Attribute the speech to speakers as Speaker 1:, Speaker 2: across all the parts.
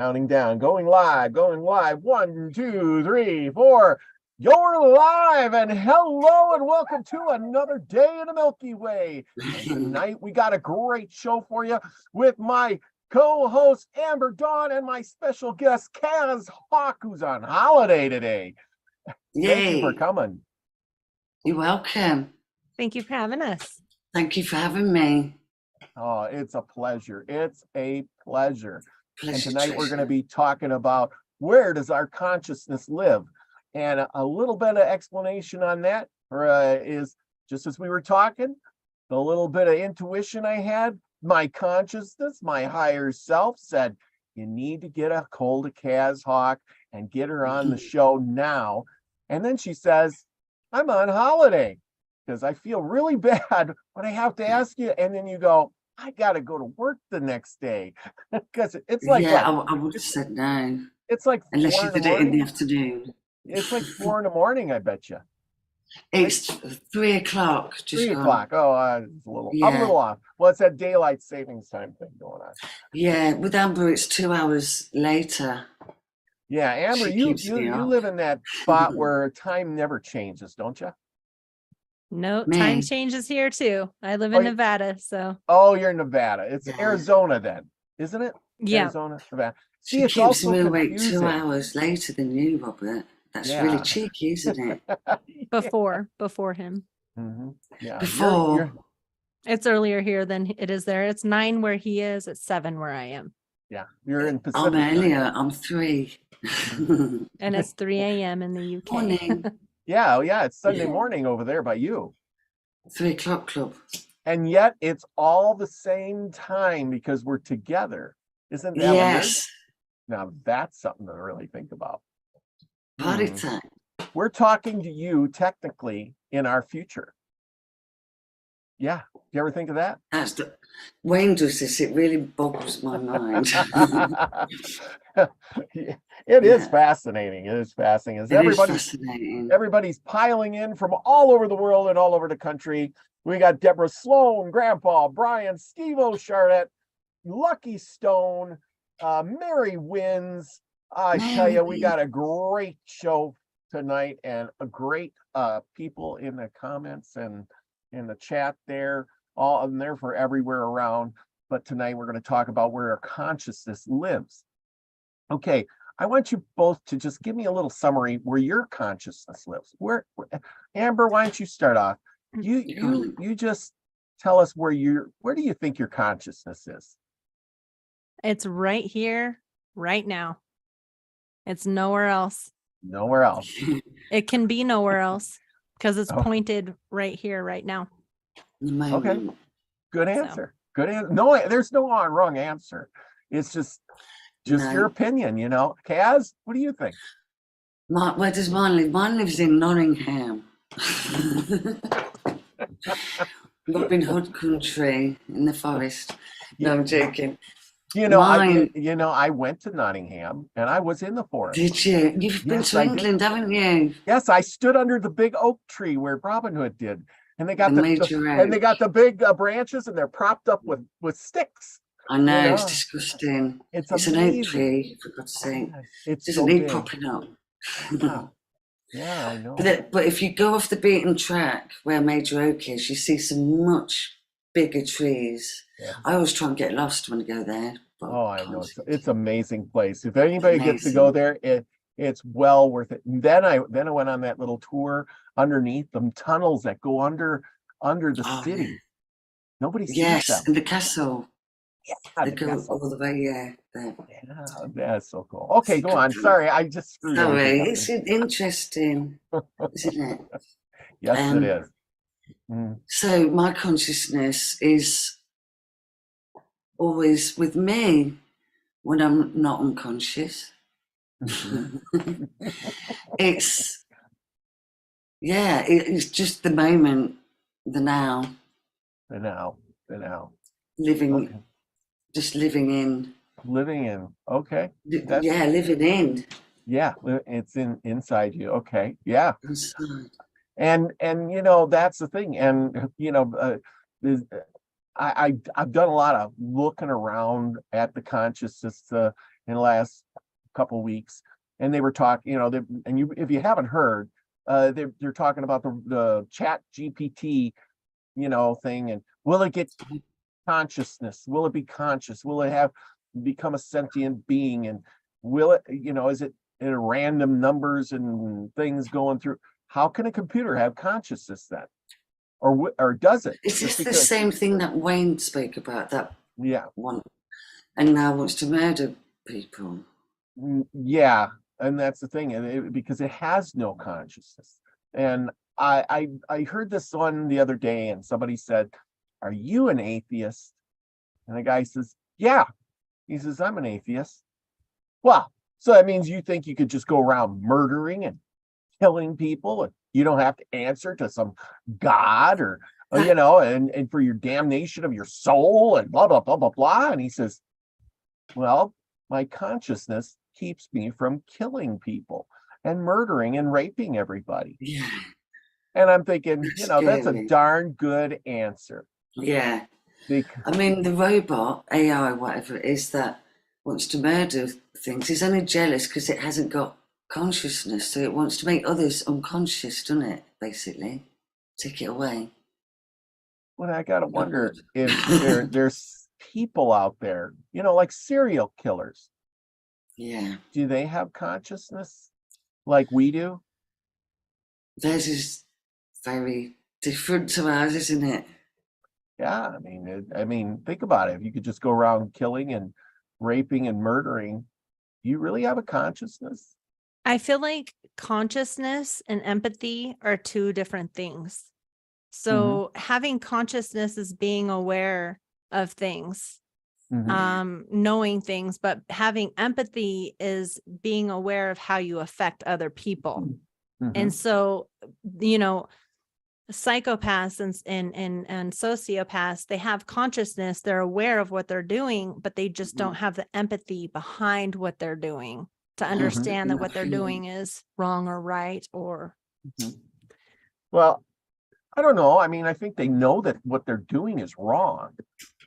Speaker 1: Counting down, going live, going live. 1, 2, 3, 4. You're live, and hello and welcome to another day in the Milky Way. And tonight we got a great show for you with my co-host Amber Dawn and my special guest Caz Hawke, who's on holiday today.
Speaker 2: Yay.
Speaker 1: Thank you for coming.
Speaker 2: You're welcome.
Speaker 3: Thank you for having us.
Speaker 2: Thank you for having me.
Speaker 1: Oh, it's a pleasure. It's a pleasure.
Speaker 2: Pleasure,
Speaker 1: And tonight we're
Speaker 2: treasure.
Speaker 1: going to be talking about where does our consciousness live? And a little bit of explanation on that is just as we were talking, the little bit of intuition I had, my consciousness, my higher self said, you need to get a hold of Caz Hawke and get her on the show now. And then she says, I'm on holiday because I feel really bad, but I have to ask you. And then you go, I got to go to work the next day because it's like,
Speaker 2: I would have said no.
Speaker 1: It's like
Speaker 2: unless you did it in the afternoon.
Speaker 1: It's like 4 in, I bet you.
Speaker 2: It's 3 o'clock.
Speaker 1: 3 o'clock. Oh, it's a little.
Speaker 2: Yeah.
Speaker 1: I'm a little off. Well, it's that daylight savings time thing going on.
Speaker 2: Yeah, with Amber, it's 2 hours later.
Speaker 1: Yeah, Amber,
Speaker 2: She
Speaker 1: you
Speaker 2: keeps me up.
Speaker 1: live in that spot where time never changes, don't you?
Speaker 3: No,
Speaker 2: Man.
Speaker 3: time changes here too. I live in Nevada, so.
Speaker 1: Oh, you're in Nevada. It's
Speaker 2: Yeah.
Speaker 1: Arizona then, isn't it?
Speaker 3: Yeah.
Speaker 1: Arizona, Nevada. See,
Speaker 2: She
Speaker 1: it's
Speaker 2: keeps
Speaker 1: also
Speaker 2: me awake
Speaker 1: confusing.
Speaker 2: 2 hours later than you, Robert. That's
Speaker 1: Yeah.
Speaker 2: really cheeky, isn't it?
Speaker 3: Before him.
Speaker 1: Mhm. Yeah.
Speaker 2: Before.
Speaker 3: It's earlier here than it is there. It's 9 where he is. It's 7 where I am.
Speaker 1: Yeah, you're in Pacific.
Speaker 2: I'm
Speaker 1: time.
Speaker 2: earlier. I'm 3.
Speaker 3: And it's 3 a.m. in the UK.
Speaker 2: Morning.
Speaker 1: Yeah, it's Sunday morning over there by you.
Speaker 2: 3 o'clock club.
Speaker 1: And yet it's all the same time because we're together. Isn't that
Speaker 2: Yes.
Speaker 1: weird? Now that's something to really think about.
Speaker 2: Party
Speaker 1: Hmm.
Speaker 2: time.
Speaker 1: We're talking to you technically in our future. Yeah. You ever think of that?
Speaker 2: That's the Wayne does this. It really boggles my mind.
Speaker 1: It is
Speaker 2: Yeah.
Speaker 1: fascinating. It is fascinating.
Speaker 2: It is fascinating.
Speaker 1: Everybody's piling in from all over the world and all over the country. We got Deborah Sloan, Grandpa, Brian, Steve O'Shardet, Lucky Stone, Mary Wins. I tell you, we got a great show tonight and a great people in the comments and in the chat there, all and there for everywhere around. But tonight we're going to talk about where our consciousness lives. Okay, I want you both to just give me a little summary where your consciousness lives. Where Amber, why don't you start off? You just tell us where do you think your consciousness is?
Speaker 3: It's right here, right now. It's nowhere else.
Speaker 1: Nowhere else.
Speaker 3: It can be nowhere else because it's
Speaker 1: Oh.
Speaker 3: pointed right here, right now.
Speaker 1: Okay. Good answer. Good answer. No, there's no wrong answer. It's just
Speaker 2: No.
Speaker 1: your opinion, you know. Caz, what do you think?
Speaker 2: Where does mine live? Mine lives in Nottingham. Robin Hood country in the forest. No, I'm joking.
Speaker 1: You know,
Speaker 2: Mine.
Speaker 1: I went to Nottingham and I was in the forest.
Speaker 2: Did you? You've been
Speaker 1: Yes,
Speaker 2: to
Speaker 1: I did.
Speaker 2: England, haven't you?
Speaker 1: Yes, I stood under the big oak tree where Robin Hood did, and they got
Speaker 2: The
Speaker 1: the
Speaker 2: major
Speaker 1: and they
Speaker 2: oak.
Speaker 1: got the big branches, and they're propped up with sticks.
Speaker 2: I know,
Speaker 1: Yeah.
Speaker 2: it's disgusting.
Speaker 1: It's
Speaker 2: It's an
Speaker 1: amazing.
Speaker 2: oak tree, for God's sake.
Speaker 1: It's
Speaker 2: Doesn't
Speaker 1: so
Speaker 2: need
Speaker 1: big.
Speaker 2: propping up.
Speaker 1: Yeah, I know.
Speaker 2: But if you go off the beaten track where Major Oak is, you see some much bigger trees.
Speaker 1: Yeah.
Speaker 2: I always try and get lost when I go there. But
Speaker 1: Oh, I know.
Speaker 2: can't.
Speaker 1: It's an amazing place. If anybody gets to go there, it's well worth it. And then I went on that little tour underneath them tunnels that go under the
Speaker 2: Oh,
Speaker 1: city.
Speaker 2: yeah.
Speaker 1: Nobody sees
Speaker 2: Yes,
Speaker 1: them.
Speaker 2: and the castle.
Speaker 1: Yeah,
Speaker 2: They
Speaker 1: the
Speaker 2: go
Speaker 1: castle.
Speaker 2: all the way, yeah. There.
Speaker 1: Yeah, that's so cool. Okay, go on. Sorry, I just screwed
Speaker 2: Sorry,
Speaker 1: everything up.
Speaker 2: it's interesting, isn't it?
Speaker 1: Yes, it is. Mm.
Speaker 2: So my consciousness is always with me when I'm not unconscious.
Speaker 1: Mhm.
Speaker 2: It's just the moment, the now,
Speaker 1: The now.
Speaker 2: living,
Speaker 1: Okay.
Speaker 2: just living in.
Speaker 1: Living in. Okay. That's-
Speaker 2: Yeah, living in.
Speaker 1: Yeah, it's inside you. Okay. Yeah.
Speaker 2: Inside.
Speaker 1: And you know, that's the thing. And you know, I've done a lot of looking around at the consciousness in the last couple weeks, and they were talking, if you haven't heard, they're talking about the chat GPT, thing, and will it get consciousness? Will it be conscious? Will it have become a sentient being? And will it, is it in random numbers and things going through? How can a computer have consciousness then? Or does it?
Speaker 2: Is
Speaker 1: Just
Speaker 2: this the
Speaker 1: because-
Speaker 2: same thing that Wayne spoke about, that
Speaker 1: Yeah.
Speaker 2: one, and now wants to murder people?
Speaker 1: Yeah, and that's the thing, and because it has no consciousness. And I heard this one the other day, and somebody said, "Are you an atheist?" And the guy says, "Yeah." He says, "I'm an atheist." Well, so that means you think you could just go around murdering and killing people, and you don't have to answer to some god or and for your damnation of your soul and blah blah blah blah blah. And he says, "Well, my consciousness keeps me from killing people and murdering and raping everybody."
Speaker 2: Yeah.
Speaker 1: And I'm thinking,
Speaker 2: That's
Speaker 1: that's a
Speaker 2: scary.
Speaker 1: darn good answer.
Speaker 2: Yeah.
Speaker 1: Because,
Speaker 2: I mean, the robot, AI, whatever it is, that wants to murder things is only jealous because it hasn't got consciousness. So it wants to make others unconscious, doesn't it? Basically, take it away.
Speaker 1: well, I gotta wonder if there's people out there, like serial killers.
Speaker 2: Yeah.
Speaker 1: Do they have consciousness like we do?
Speaker 2: Theirs is very different to ours, isn't it?
Speaker 1: Yeah, I mean, think about it. If you could just go around killing and raping and murdering, do you really have a consciousness?
Speaker 3: I feel like consciousness and empathy are two different things. So having consciousness is being aware of things,
Speaker 1: Mhm.
Speaker 3: knowing things, but having empathy is being aware of how you affect other people.
Speaker 1: Mhm.
Speaker 3: And so, psychopaths and sociopaths, they have consciousness, they're aware of what they're doing, but they just don't have the empathy behind what they're doing to understand that what they're doing is wrong or right or
Speaker 1: Well, I don't know. I mean, I think they know that what they're doing is wrong.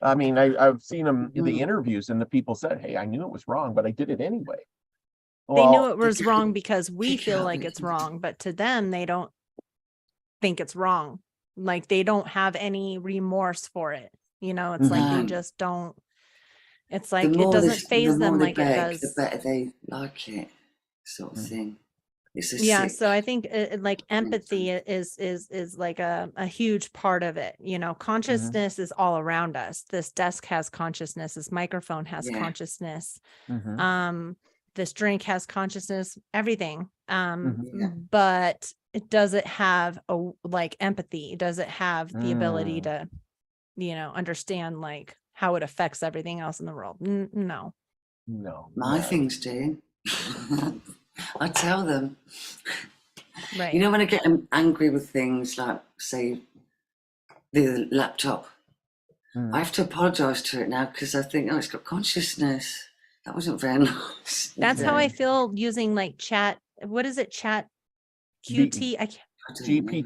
Speaker 1: I mean, I've seen them in the interviews, and the people said, "Hey, I knew it was wrong, but I did it anyway."
Speaker 3: they knew
Speaker 1: Well,
Speaker 3: it was wrong because we feel like it's wrong, but to them, they don't think it's wrong. Like they don't have any remorse for it. It's like they
Speaker 2: No.
Speaker 3: just don't. It's
Speaker 2: The
Speaker 3: like it
Speaker 2: more
Speaker 3: doesn't
Speaker 2: the
Speaker 3: phase them
Speaker 2: more they
Speaker 3: like it
Speaker 2: beg,
Speaker 3: does.
Speaker 2: the better they like it, sort of thing. It's a
Speaker 3: Yeah,
Speaker 2: sick.
Speaker 3: so I think like empathy is like a huge part of it. Consciousness is all around us. This desk has consciousness, this microphone has
Speaker 2: Yeah.
Speaker 3: consciousness.
Speaker 1: Mhm.
Speaker 3: This drink has consciousness, everything.
Speaker 2: Yeah.
Speaker 3: But it doesn't have like empathy. Does it have the ability to, understand like how it affects everything else in the world? No.
Speaker 1: No.
Speaker 2: My
Speaker 1: no.
Speaker 2: things do. I tell them.
Speaker 3: Right.
Speaker 2: When I get angry with things like, say, the laptop, I have to apologise to it now because I think, it's got consciousness. That wasn't very nice.
Speaker 3: That's how I feel using like chat. What is it? Chat QT. I can't.
Speaker 1: GPT. I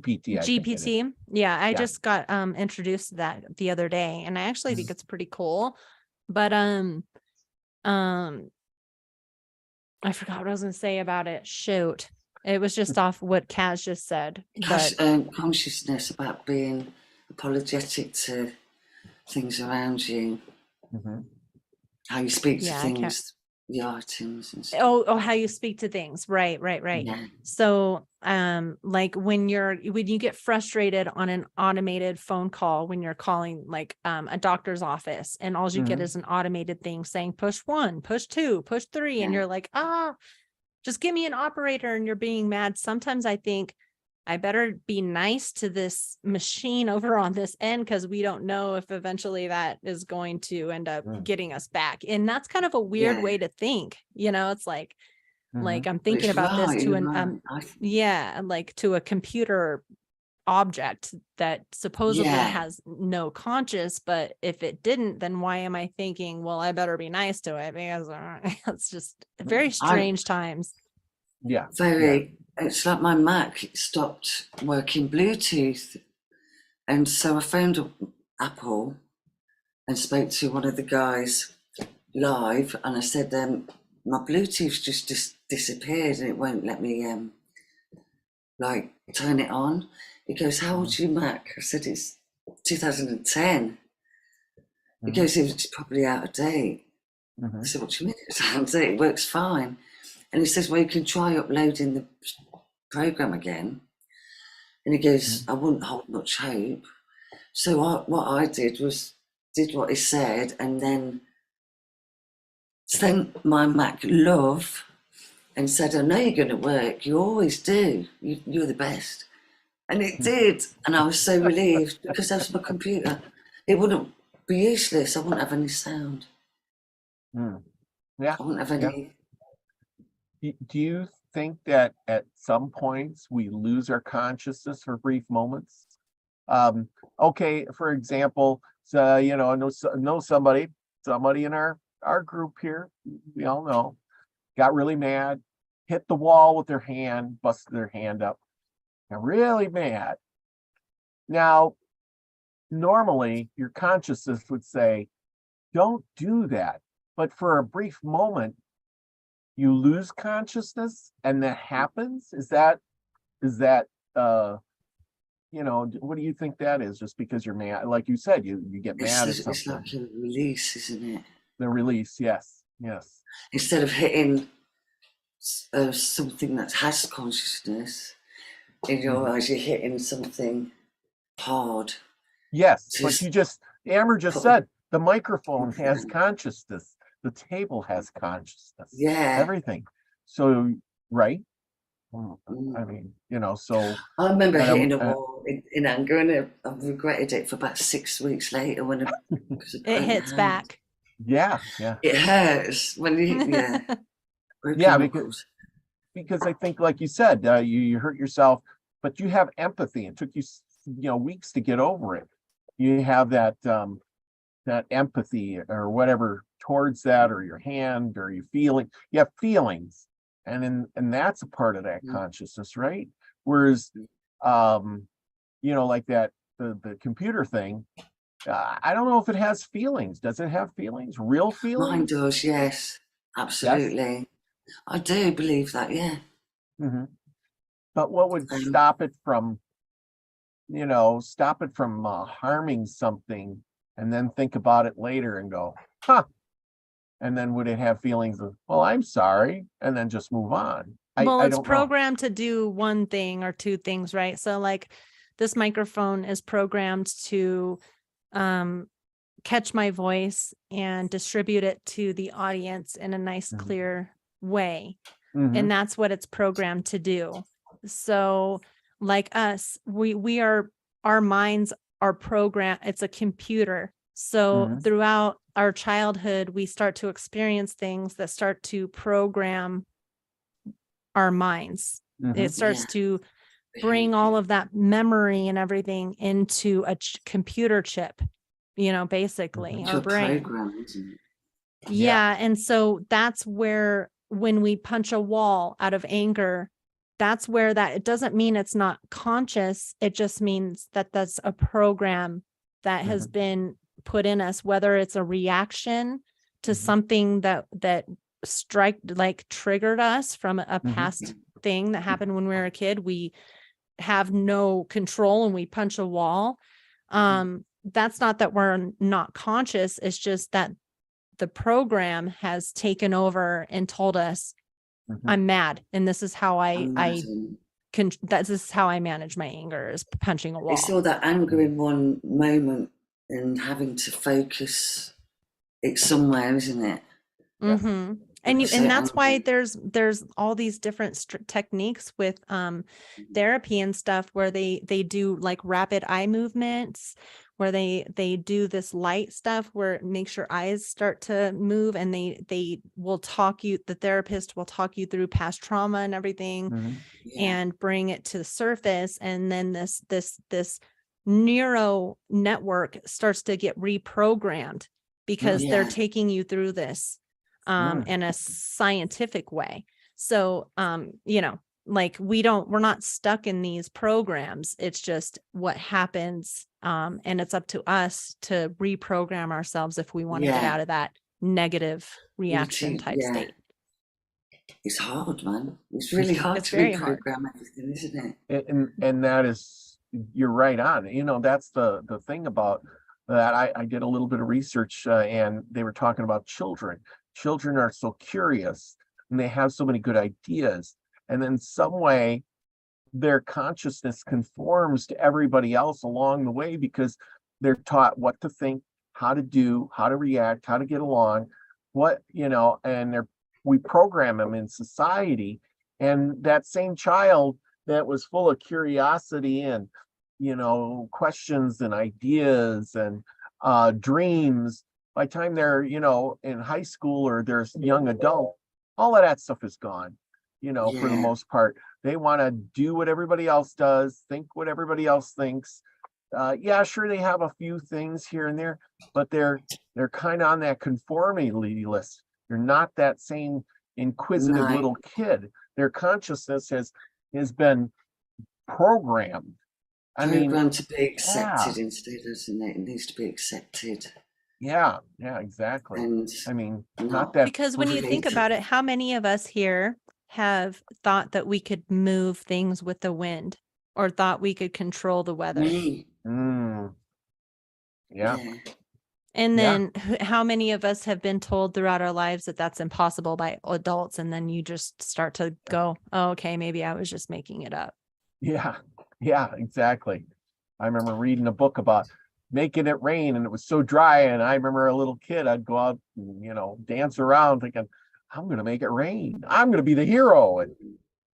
Speaker 1: think it is.
Speaker 3: GPT. Yeah, I
Speaker 1: Yeah.
Speaker 3: just got introduced to that the other day, and I actually think it's pretty cool. But I forgot what I was gonna say about it. Shoot. It was just off what Caz just said. But
Speaker 2: Consciousness about being apologetic to things around you, how you speak to
Speaker 3: Yeah, I can't-
Speaker 2: things, the items and stuff.
Speaker 3: oh, how you speak to things. Right.
Speaker 2: Yeah.
Speaker 3: So like when you get frustrated on an automated phone call, when you're calling like a doctor's office, and all you get is an automated thing saying push 1, push 2, push 3, and you're like, just give me an operator, and you're being mad. Sometimes I think I better be nice to this machine over on this end, because we don't know if eventually that is going to end up getting us back. And that's kind of a weird way to think. It's like I'm thinking about this to like to a computer object that supposedly has no conscious, but if it didn't, then why am I thinking, well, I better be nice to it? Because it's just very strange times.
Speaker 1: Yeah.
Speaker 2: Very. It's like my Mac stopped working Bluetooth, and so I phoned Apple and spoke to one of the guys live, and I said, my Bluetooth just disappeared, and it won't let me like turn it on. He goes, "How old's your Mac?" I said, "It's 2010." He goes, "It's probably out of date." I said, "What do you mean it's out of date? It works fine." And he says, "Well, you can try uploading the program again." And he goes, "I wouldn't hold much hope." So what I did was did what he said, and then sent my Mac love and said, "I know you're going to work. You always do. You're the best." And it did. And I was so relieved, because that's my computer. It wouldn't be useless. I wouldn't have any sound.
Speaker 1: Yeah.
Speaker 2: I wouldn't have any.
Speaker 1: Do you think that at some points we lose our consciousness for brief moments? Okay, for example, so you know, I know somebody in our group here, we all know, got really mad, hit the wall with their hand, busted their hand up, got really mad. Now, normally your consciousness would say, don't do that. But for a brief moment, you lose consciousness, and that happens. Is that you know, what do you think that is? Just because you're mad, like you said, you get mad at something.
Speaker 2: It's like a release, isn't it?
Speaker 1: The release, yes.
Speaker 2: Instead of hitting something that has consciousness, in your eyes, you're hitting something hard.
Speaker 1: Yes, but Amber just said the microphone has consciousness. The table has consciousness.
Speaker 2: Yeah.
Speaker 1: Everything. So, right? I mean, you know, so
Speaker 2: I remember hitting a wall in anger, and I regretted it for about 6 weeks later when
Speaker 3: it hits back.
Speaker 1: Yeah.
Speaker 2: It hurts when you
Speaker 1: because I think, like you said, you hurt yourself, but you have empathy. It took you weeks to get over it. You have that empathy or whatever towards that, or your hand, or you have feelings, and that's a part of that consciousness, right? Whereas like that the computer thing, I don't know if it has feelings. Does it have feelings? Real feelings?
Speaker 2: Mine does, yes, absolutely. Yes. I do believe that, yeah.
Speaker 1: But what would stop it from harming something, and then think about it later and go, huh? And then would it have feelings of, well, I'm sorry, and then just move on?
Speaker 3: It's programmed to do one thing or two things, right? So like this microphone is programmed to catch my voice and distribute it to the audience in a nice, clear way. And that's what it's programmed to do. So like us, our minds are programmed. It's a computer. So throughout our childhood, we start to experience things that start to program our minds. It starts to bring all of that memory and everything into a computer chip, basically our brain.
Speaker 2: Program, isn't it?
Speaker 3: Yeah. And so that's where, when we punch a wall out of anger, that's where it doesn't mean it's not conscious. It just means that that's a program that has been put in us, whether it's a reaction to something that triggered us from a past thing that happened when we were a kid. We have no control and we punch a wall. That's not that we're not conscious. It's just that the program has taken over and told us, I'm mad, and this is how this is how I manage my anger, is punching a wall.
Speaker 2: It's all that anger in one moment and having to focus it somewhere, isn't it?
Speaker 3: And that's why there's all these different techniques with therapy and stuff, where they do like rapid eye movements, where they do this light stuff where it makes your eyes start to move, and the therapist will talk you through past trauma and everything, and bring it to the surface, and then this neuro network starts to get reprogrammed, because they're taking you through this in a scientific way. So like we're not stuck in these programs. It's just what happens. And it's up to us to reprogram ourselves if we want to get out of that negative reaction type
Speaker 2: yeah.
Speaker 3: state.
Speaker 2: It's hard, man. It's really hard
Speaker 3: It's
Speaker 2: to
Speaker 3: very hard.
Speaker 2: reprogram everything, isn't it?
Speaker 1: And that is, you're right on. You know, that's the thing about that. I did a little bit of research, and they were talking about children. Children are so curious, and they have so many good ideas, and in some way their consciousness conforms to everybody else along the way, because they're taught what to think, how to do, how to react, how to get along, what, you know, and we program them in society. And that same child that was full of curiosity and, you know, questions and ideas and dreams, by the time they're, you know, in high school or they're young adult, all of that stuff is gone, you know, for the most part. They want to do what everybody else does, think what everybody else thinks. Yeah, sure, they have a few things here and there, but they're kind of on that conformity list. They're not that same inquisitive little kid. Their consciousness has been programmed. I mean,
Speaker 2: Programmed to be accepted instead, isn't it? It needs to be accepted.
Speaker 1: Yeah, exactly.
Speaker 2: And
Speaker 1: I mean, not that,
Speaker 3: because when you think about it, how many of us here have thought that we could move things with the wind, or thought we could control the weather?
Speaker 2: Me.
Speaker 1: Yeah.
Speaker 3: And then how many of us have been told throughout our lives that that's impossible by adults, and then you just start to go, oh, okay, maybe I was just making it up.
Speaker 1: Yeah, exactly. I remember reading a book about making it rain, and it was so dry, and I remember a little kid, I'd go out and, you know, dance around thinking, I'm gonna make it rain, I'm gonna be the hero, and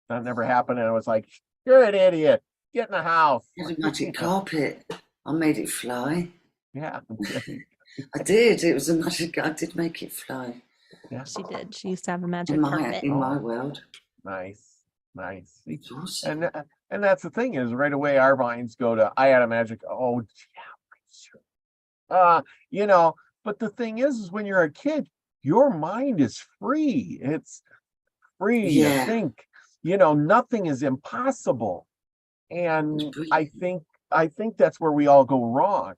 Speaker 1: that never happened. And I was like, you're an idiot, get in the house.
Speaker 2: I had a magic carpet. I made it fly.
Speaker 1: Yeah.
Speaker 2: I did. It was a magic. I did make it fly.
Speaker 1: Yeah,
Speaker 3: she did. She used to have a magic
Speaker 2: carpet in my world.
Speaker 1: Nice.
Speaker 2: It's awesome.
Speaker 1: And that's the thing, is right away our minds go to, I had a magic. Oh yeah, you know. But the thing is when you're a kid, your mind is free. It's free to think. You know, nothing is impossible. And I think that's where we all go wrong.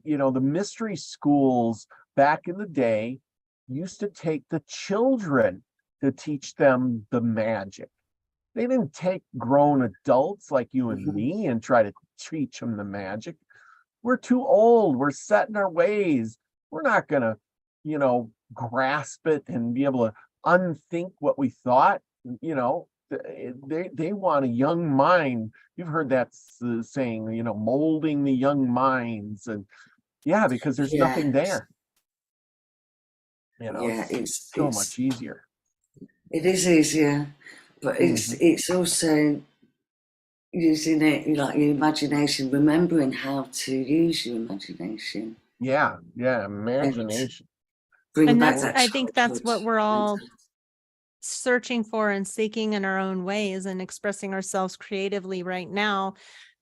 Speaker 1: You know, the mystery schools back in the day used to take the children to teach them the magic. They didn't take grown adults like you and me and try to teach them the magic. We're too old. We're set in our ways. We're not going to, you know, grasp it and be able to unthink what we thought. You know, they want a young mind. You've heard that saying, you know, molding the young minds. And yeah, because there's nothing there. You know, it's so much easier.
Speaker 2: It is easier, but it's also using it like your imagination, remembering how to use your imagination.
Speaker 1: Yeah, imagination.
Speaker 3: And that's, I think that's what we're all searching for and seeking in our own ways and expressing ourselves creatively right now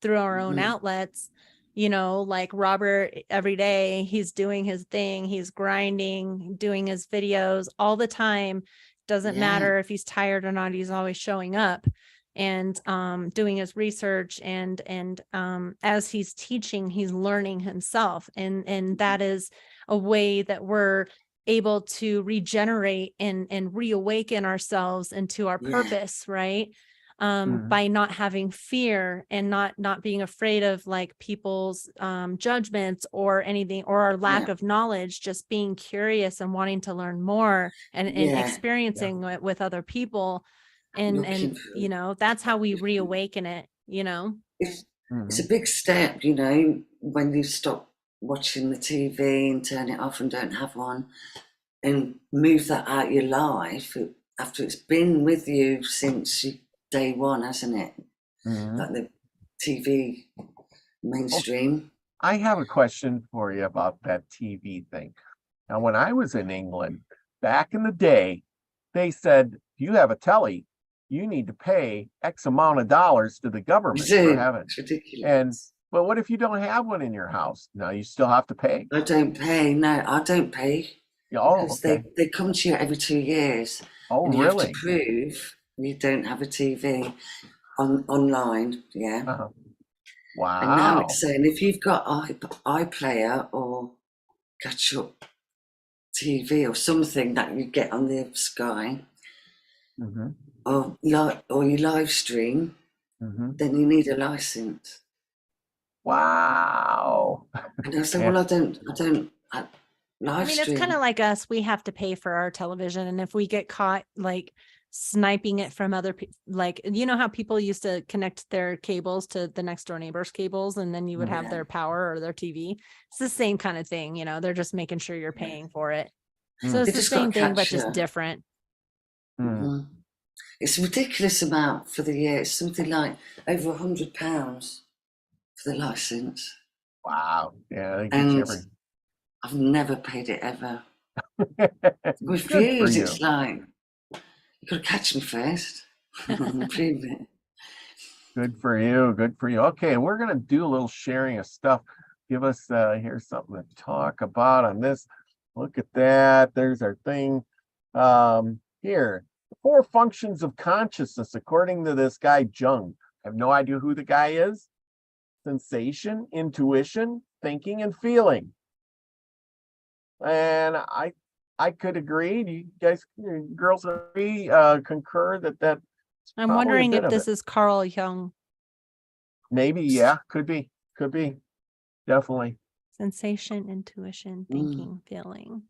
Speaker 3: through our own outlets. You know, like Robert, every day he's doing his thing, he's grinding, doing his videos all the time. Doesn't matter if he's tired or not, he's always showing up and doing his research, and as he's teaching, he's learning himself, and that is a way that we're able to regenerate and reawaken ourselves into our purpose, right? By not having fear and not being afraid of like people's judgments or anything, or our lack of knowledge, just being curious and wanting to learn more and experiencing it with other people. And you know, that's how we reawaken it, you know.
Speaker 2: It's a big step, you know, when you stop watching the TV and turn it off and don't have one, and move that out of your life after it's been with you since day one, hasn't it? Like the TV mainstream.
Speaker 1: I have a question for you about that TV thing. Now, when I was in England back in the day, they said, if you have a telly, you need to pay X amount of dollars to the government for having it.
Speaker 2: It's ridiculous.
Speaker 1: But what if you don't have one in your house? Now you still have to pay?
Speaker 2: I don't pay. No, I don't pay. Because they come to you every 2 years.
Speaker 1: Oh,
Speaker 2: and you
Speaker 1: really?
Speaker 2: have to prove you don't have a TV online. Yeah.
Speaker 1: Wow.
Speaker 2: And now it's saying if you've got iPlayer or catch up TV or something that you get on the sky,
Speaker 1: Mm-hmm.
Speaker 2: or you live stream,
Speaker 1: Mm-hmm.
Speaker 2: then you need a license.
Speaker 1: Wow.
Speaker 2: And I said,
Speaker 1: Yeah.
Speaker 2: well, I don't live
Speaker 3: I mean, it's
Speaker 2: stream.
Speaker 3: kind of like us. We have to pay for our television. And if we get caught like sniping it from other people, like, you know how people used to connect their cables to the next door neighbor's cables, and then you would have
Speaker 2: Yeah.
Speaker 3: their power or their TV. It's the same kind of thing. You know, they're just making sure you're paying for it. So
Speaker 1: Mm.
Speaker 3: it's
Speaker 2: They
Speaker 3: the
Speaker 2: just got
Speaker 3: same
Speaker 2: to
Speaker 3: thing, but
Speaker 2: catch
Speaker 3: just
Speaker 2: you.
Speaker 3: different.
Speaker 1: Mm.
Speaker 2: Mhm. It's a ridiculous amount for the year. It's something like over £100 for the license.
Speaker 1: Wow. Yeah, they get
Speaker 2: And
Speaker 1: you
Speaker 2: I've never paid it ever.
Speaker 1: every.
Speaker 2: With
Speaker 1: Good for
Speaker 2: views,
Speaker 1: you.
Speaker 2: it's like, you got to catch me first. Prove it.
Speaker 1: Good for you. Good for you. Okay, we're gonna do a little sharing of stuff. Give us here's something to talk about on this. Look at that. There's our thing. Here, the 4 functions of consciousness, according to this guy Jung. I have no idea who the guy is. Sensation, intuition, thinking, and feeling. And I could agree. Do you guys, girls, agree, concur that
Speaker 3: I'm
Speaker 1: probably a
Speaker 3: wondering
Speaker 1: bit
Speaker 3: if
Speaker 1: of
Speaker 3: this
Speaker 1: it.
Speaker 3: is Carl Jung.
Speaker 1: Maybe, yeah, could be, definitely.
Speaker 3: Sensation, intuition, thinking, feeling.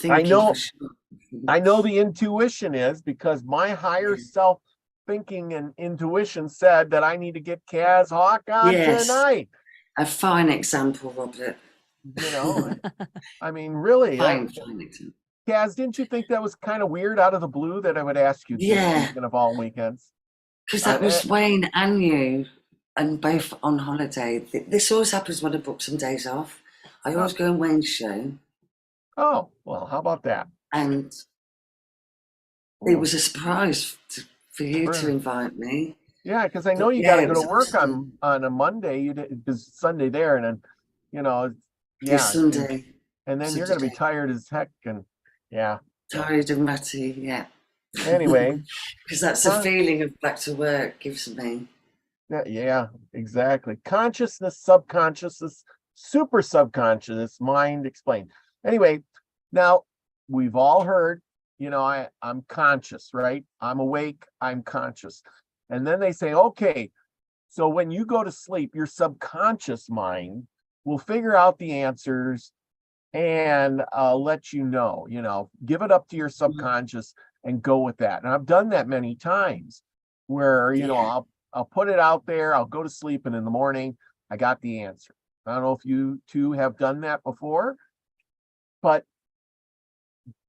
Speaker 1: I know,
Speaker 2: For sure.
Speaker 1: I know the intuition is because my higher self thinking and intuition said that I need to get Caz Hawke on
Speaker 2: Yes.
Speaker 1: tonight.
Speaker 2: A fine example, Robert.
Speaker 1: You know, I mean, really,
Speaker 2: Fine example.
Speaker 1: Caz, didn't you think that was kind of weird out of the blue that I would ask you to,
Speaker 2: Yeah.
Speaker 1: speaking of all weekends?
Speaker 2: Because that was Wayne and you, and both on holiday. This always happens when I book some days off. I always go on Wayne's show.
Speaker 1: Oh, well, how about that?
Speaker 2: And it was a surprise for you to invite me.
Speaker 1: Yeah, because I know you got to go to work on a Monday. You because Sunday there, and then, you know, yeah,
Speaker 2: It's Sunday.
Speaker 1: And then you're going to be tired as heck, and yeah,
Speaker 2: tired and ratty. Yeah.
Speaker 1: Anyway,
Speaker 2: because that's the feeling of back to work gives me.
Speaker 1: Yeah, exactly. Consciousness, subconsciousness, super subconscious, mind explained. Anyway, now we've all heard, you know, I'm conscious, right? I'm awake, I'm conscious. And then they say, okay, so when you go to sleep, your subconscious mind will figure out the answers and let you know, give it up to your subconscious and go with that. And I've done that many times where, you know, I'll put it out there, I'll go to sleep, and in the morning, I got the answer. I don't know if you two have done that before, but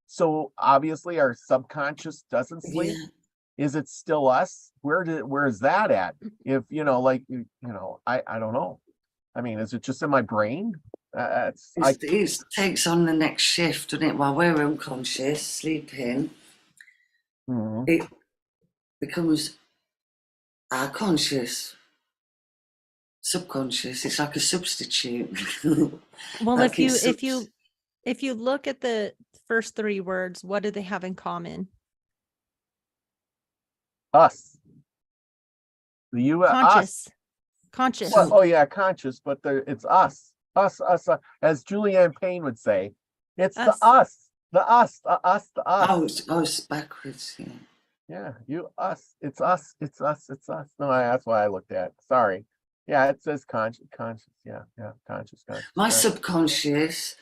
Speaker 1: so obviously our subconscious doesn't sleep.
Speaker 2: Yeah.
Speaker 1: Is it still us? Where is that at? If, you know, like, you know, I don't know. I mean, is it just in my brain?
Speaker 2: It takes on the next shift, doesn't it? While we're unconscious, sleeping, it becomes our conscious, subconscious. It's like a substitute.
Speaker 3: Well, like if you look at the first 3 words, what do they have in common?
Speaker 1: Us. The you,
Speaker 3: conscious.
Speaker 1: Well, oh yeah, conscious, but it's us. Us, as Julianne Payne would say, it's us. the us.
Speaker 2: Oh, it's backwards. Yeah.
Speaker 1: Yeah, it's us. No, that's why I looked at. Sorry. Yeah, it says conscious. Yeah, conscious.
Speaker 2: My subconscious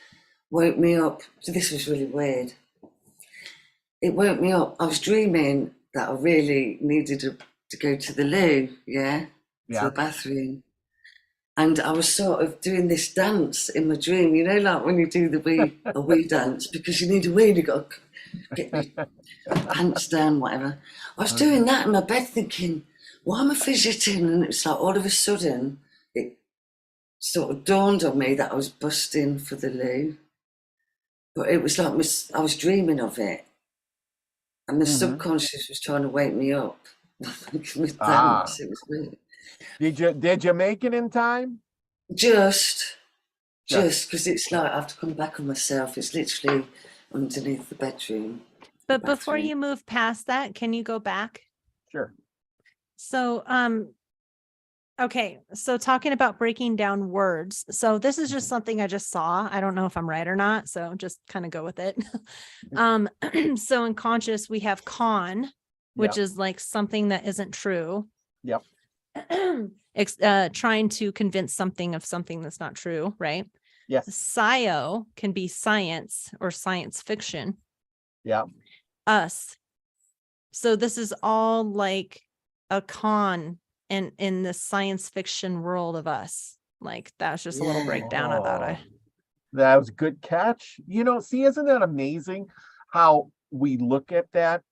Speaker 2: woke me up. So this was really weird. It woke me up. I was dreaming that I really needed to go to the loo, to the bathroom. And I was sort of doing this dance in my dream, you know, like when you do a wee dance, because you need a wee, you got to get your pants down, whatever. I was doing that in my bed thinking, why am I fidgeting? And it's like all of a sudden, it sort of dawned on me that I was busting for the loo. But it was like I was dreaming of it. And my subconscious was trying to wake me up with dance. It was weird.
Speaker 1: Did you make it in time?
Speaker 2: Just because it's like I have to come back on myself. It's literally underneath the bedroom.
Speaker 3: But before you move past that, can you go back?
Speaker 1: Sure.
Speaker 3: So Okay, so talking about breaking down words. So this is just something I just saw. I don't know if I'm right or not, so just kind of go with it. So in conscious, we have con, which
Speaker 1: Yep.
Speaker 3: is like something that isn't true.
Speaker 1: Yep.
Speaker 3: Trying to convince something of something that's not true, right?
Speaker 1: Yes.
Speaker 3: Scio can be science or science fiction.
Speaker 1: Yeah.
Speaker 3: Us. So this is all like a con in the science fiction world of us. Like that's just a little
Speaker 2: Yeah.
Speaker 3: breakdown I thought
Speaker 1: Oh, that was a good catch. See, isn't that amazing how we look at that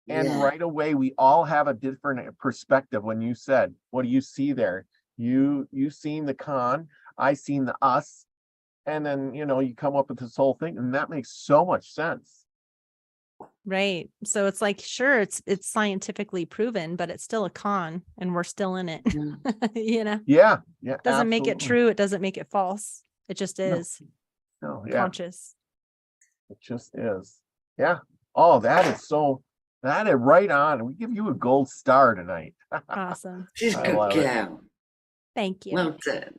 Speaker 1: and
Speaker 2: Yeah.
Speaker 1: right away we all have a different perspective when you said, what do you see there? You seen the con, I seen the us, and then you come up with this whole thing, and that makes so much sense.
Speaker 3: Right. So it's like, sure, it's scientifically proven, but it's still a con and we're still in it.
Speaker 2: Yeah.
Speaker 1: Yeah.
Speaker 3: Doesn't make it
Speaker 1: absolutely.
Speaker 3: true. It doesn't make it false. It just
Speaker 1: No.
Speaker 3: is
Speaker 1: No, yeah,
Speaker 3: conscious.
Speaker 1: it just is. Yeah. Oh, that is right on. We give you a gold star tonight.
Speaker 3: Awesome.
Speaker 2: She's a
Speaker 1: I
Speaker 2: good
Speaker 1: love it.
Speaker 2: girl.
Speaker 3: Thank you.
Speaker 2: Well done.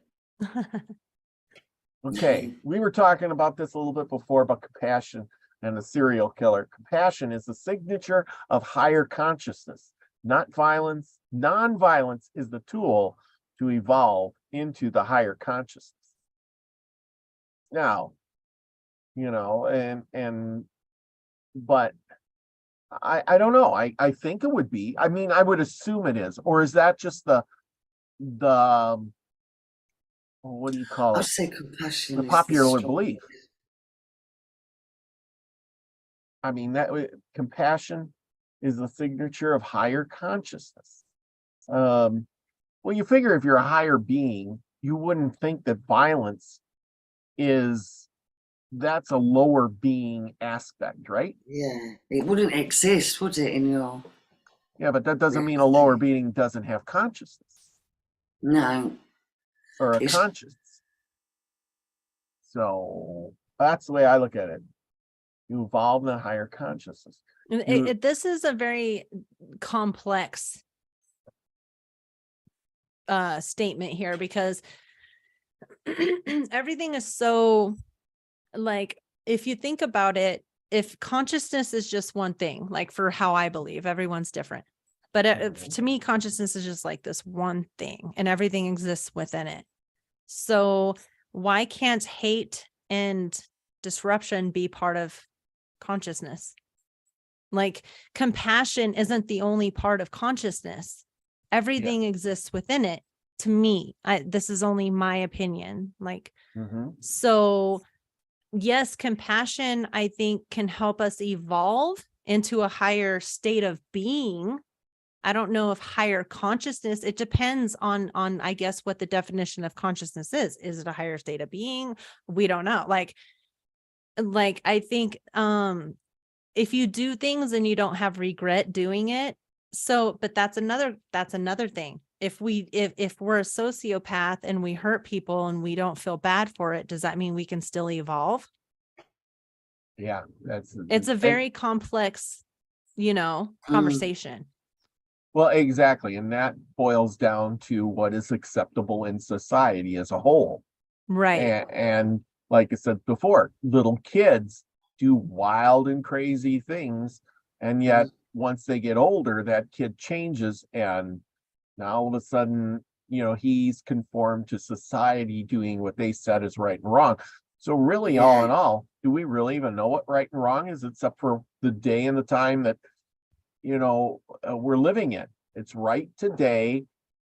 Speaker 1: Okay, we were talking about this a little bit before about compassion and the serial killer. Compassion is the signature of higher consciousness, not violence. Non-violence is the tool to evolve into the higher consciousness. Now, but I don't know. I think it would be. I mean, I would assume it is. Or is that just the what do you call
Speaker 2: I'd
Speaker 1: it?
Speaker 2: say compassion
Speaker 1: The
Speaker 2: is
Speaker 1: popular
Speaker 2: strongest.
Speaker 1: belief. I mean, compassion is the signature of higher consciousness. Well, you figure if you're a higher being, you wouldn't think that violence that's a lower being aspect, right?
Speaker 2: Yeah. It wouldn't exist, would it, in your...
Speaker 1: Yeah, but that doesn't mean a lower being doesn't have consciousness
Speaker 2: No.
Speaker 1: or a
Speaker 2: It's...
Speaker 1: conscience. So that's the way I look at it. You evolve in a higher consciousness.
Speaker 3: This is a very complex statement here because everything is so, like, if you think about it, if consciousness is just one thing, like for how I believe, everyone's different. But to me, consciousness is just like this one thing and everything exists within it. So why can't hate and disruption be part of consciousness? Like compassion isn't the only part of consciousness. Everything exists within it. To me, this is only my opinion. Like, so yes, compassion, I think, can help us evolve into a higher state of being. I don't know if higher consciousness, it depends on, I guess, what the definition of consciousness is. Is it a higher state of being? We don't know. Like I think, if you do things and you don't have regret doing it. So, but that's another thing. If we're a sociopath and we hurt people and we don't feel bad for it, does that mean we can still evolve?
Speaker 1: Yeah,
Speaker 3: it's a very complex, conversation.
Speaker 1: Well, exactly. And that boils down to what is acceptable in society as a whole.
Speaker 3: Right.
Speaker 1: And like I said before, little kids do wild and crazy things. And yet once they get older, that kid changes. And now all of a sudden, he's conformed to society doing what they said is right and wrong. So really, all in all, do we really even know what right and wrong is, except for the day and the time that, we're living in? It's right today,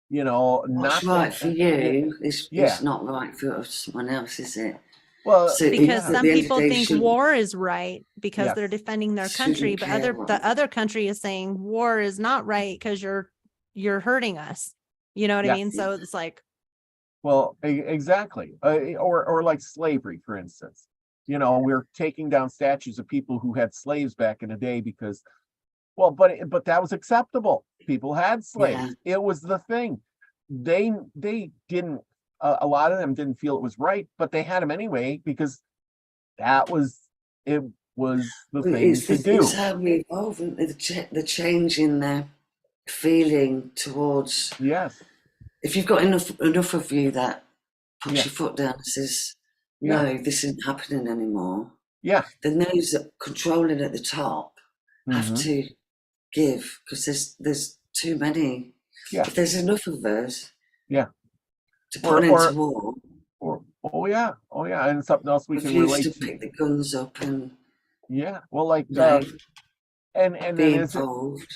Speaker 2: What's right for you is not right for someone else, is it?
Speaker 1: Well,
Speaker 2: So
Speaker 3: because some people think war is right because they're defending their country, but the other country is saying war is not right because you're hurting us. You know what I mean? So it's like,
Speaker 1: well, exactly. Or like slavery, for instance. We're taking down statues of people who had slaves back in the day because, well, but that was acceptable. People had slaves. It was the thing. They didn't. A lot of them didn't feel it was right, but they had them anyway because it was the thing to do.
Speaker 2: It's how we evolve, the change in their feeling towards if you've got enough of you that puts
Speaker 1: Yeah.
Speaker 2: your foot down and says,
Speaker 1: Yeah.
Speaker 2: no, this isn't happening anymore,
Speaker 1: Yeah.
Speaker 2: then those that controlling at the top have
Speaker 1: Mhm.
Speaker 2: to give, because there's too many.
Speaker 1: Yeah.
Speaker 2: If there's enough of us
Speaker 1: Yeah.
Speaker 2: to put an end to war,
Speaker 1: Oh yeah, and something else we can
Speaker 2: refuse
Speaker 1: relate
Speaker 2: to
Speaker 1: to.
Speaker 2: pick the guns up and
Speaker 1: Yeah, well, like and
Speaker 2: be
Speaker 1: then
Speaker 2: involved.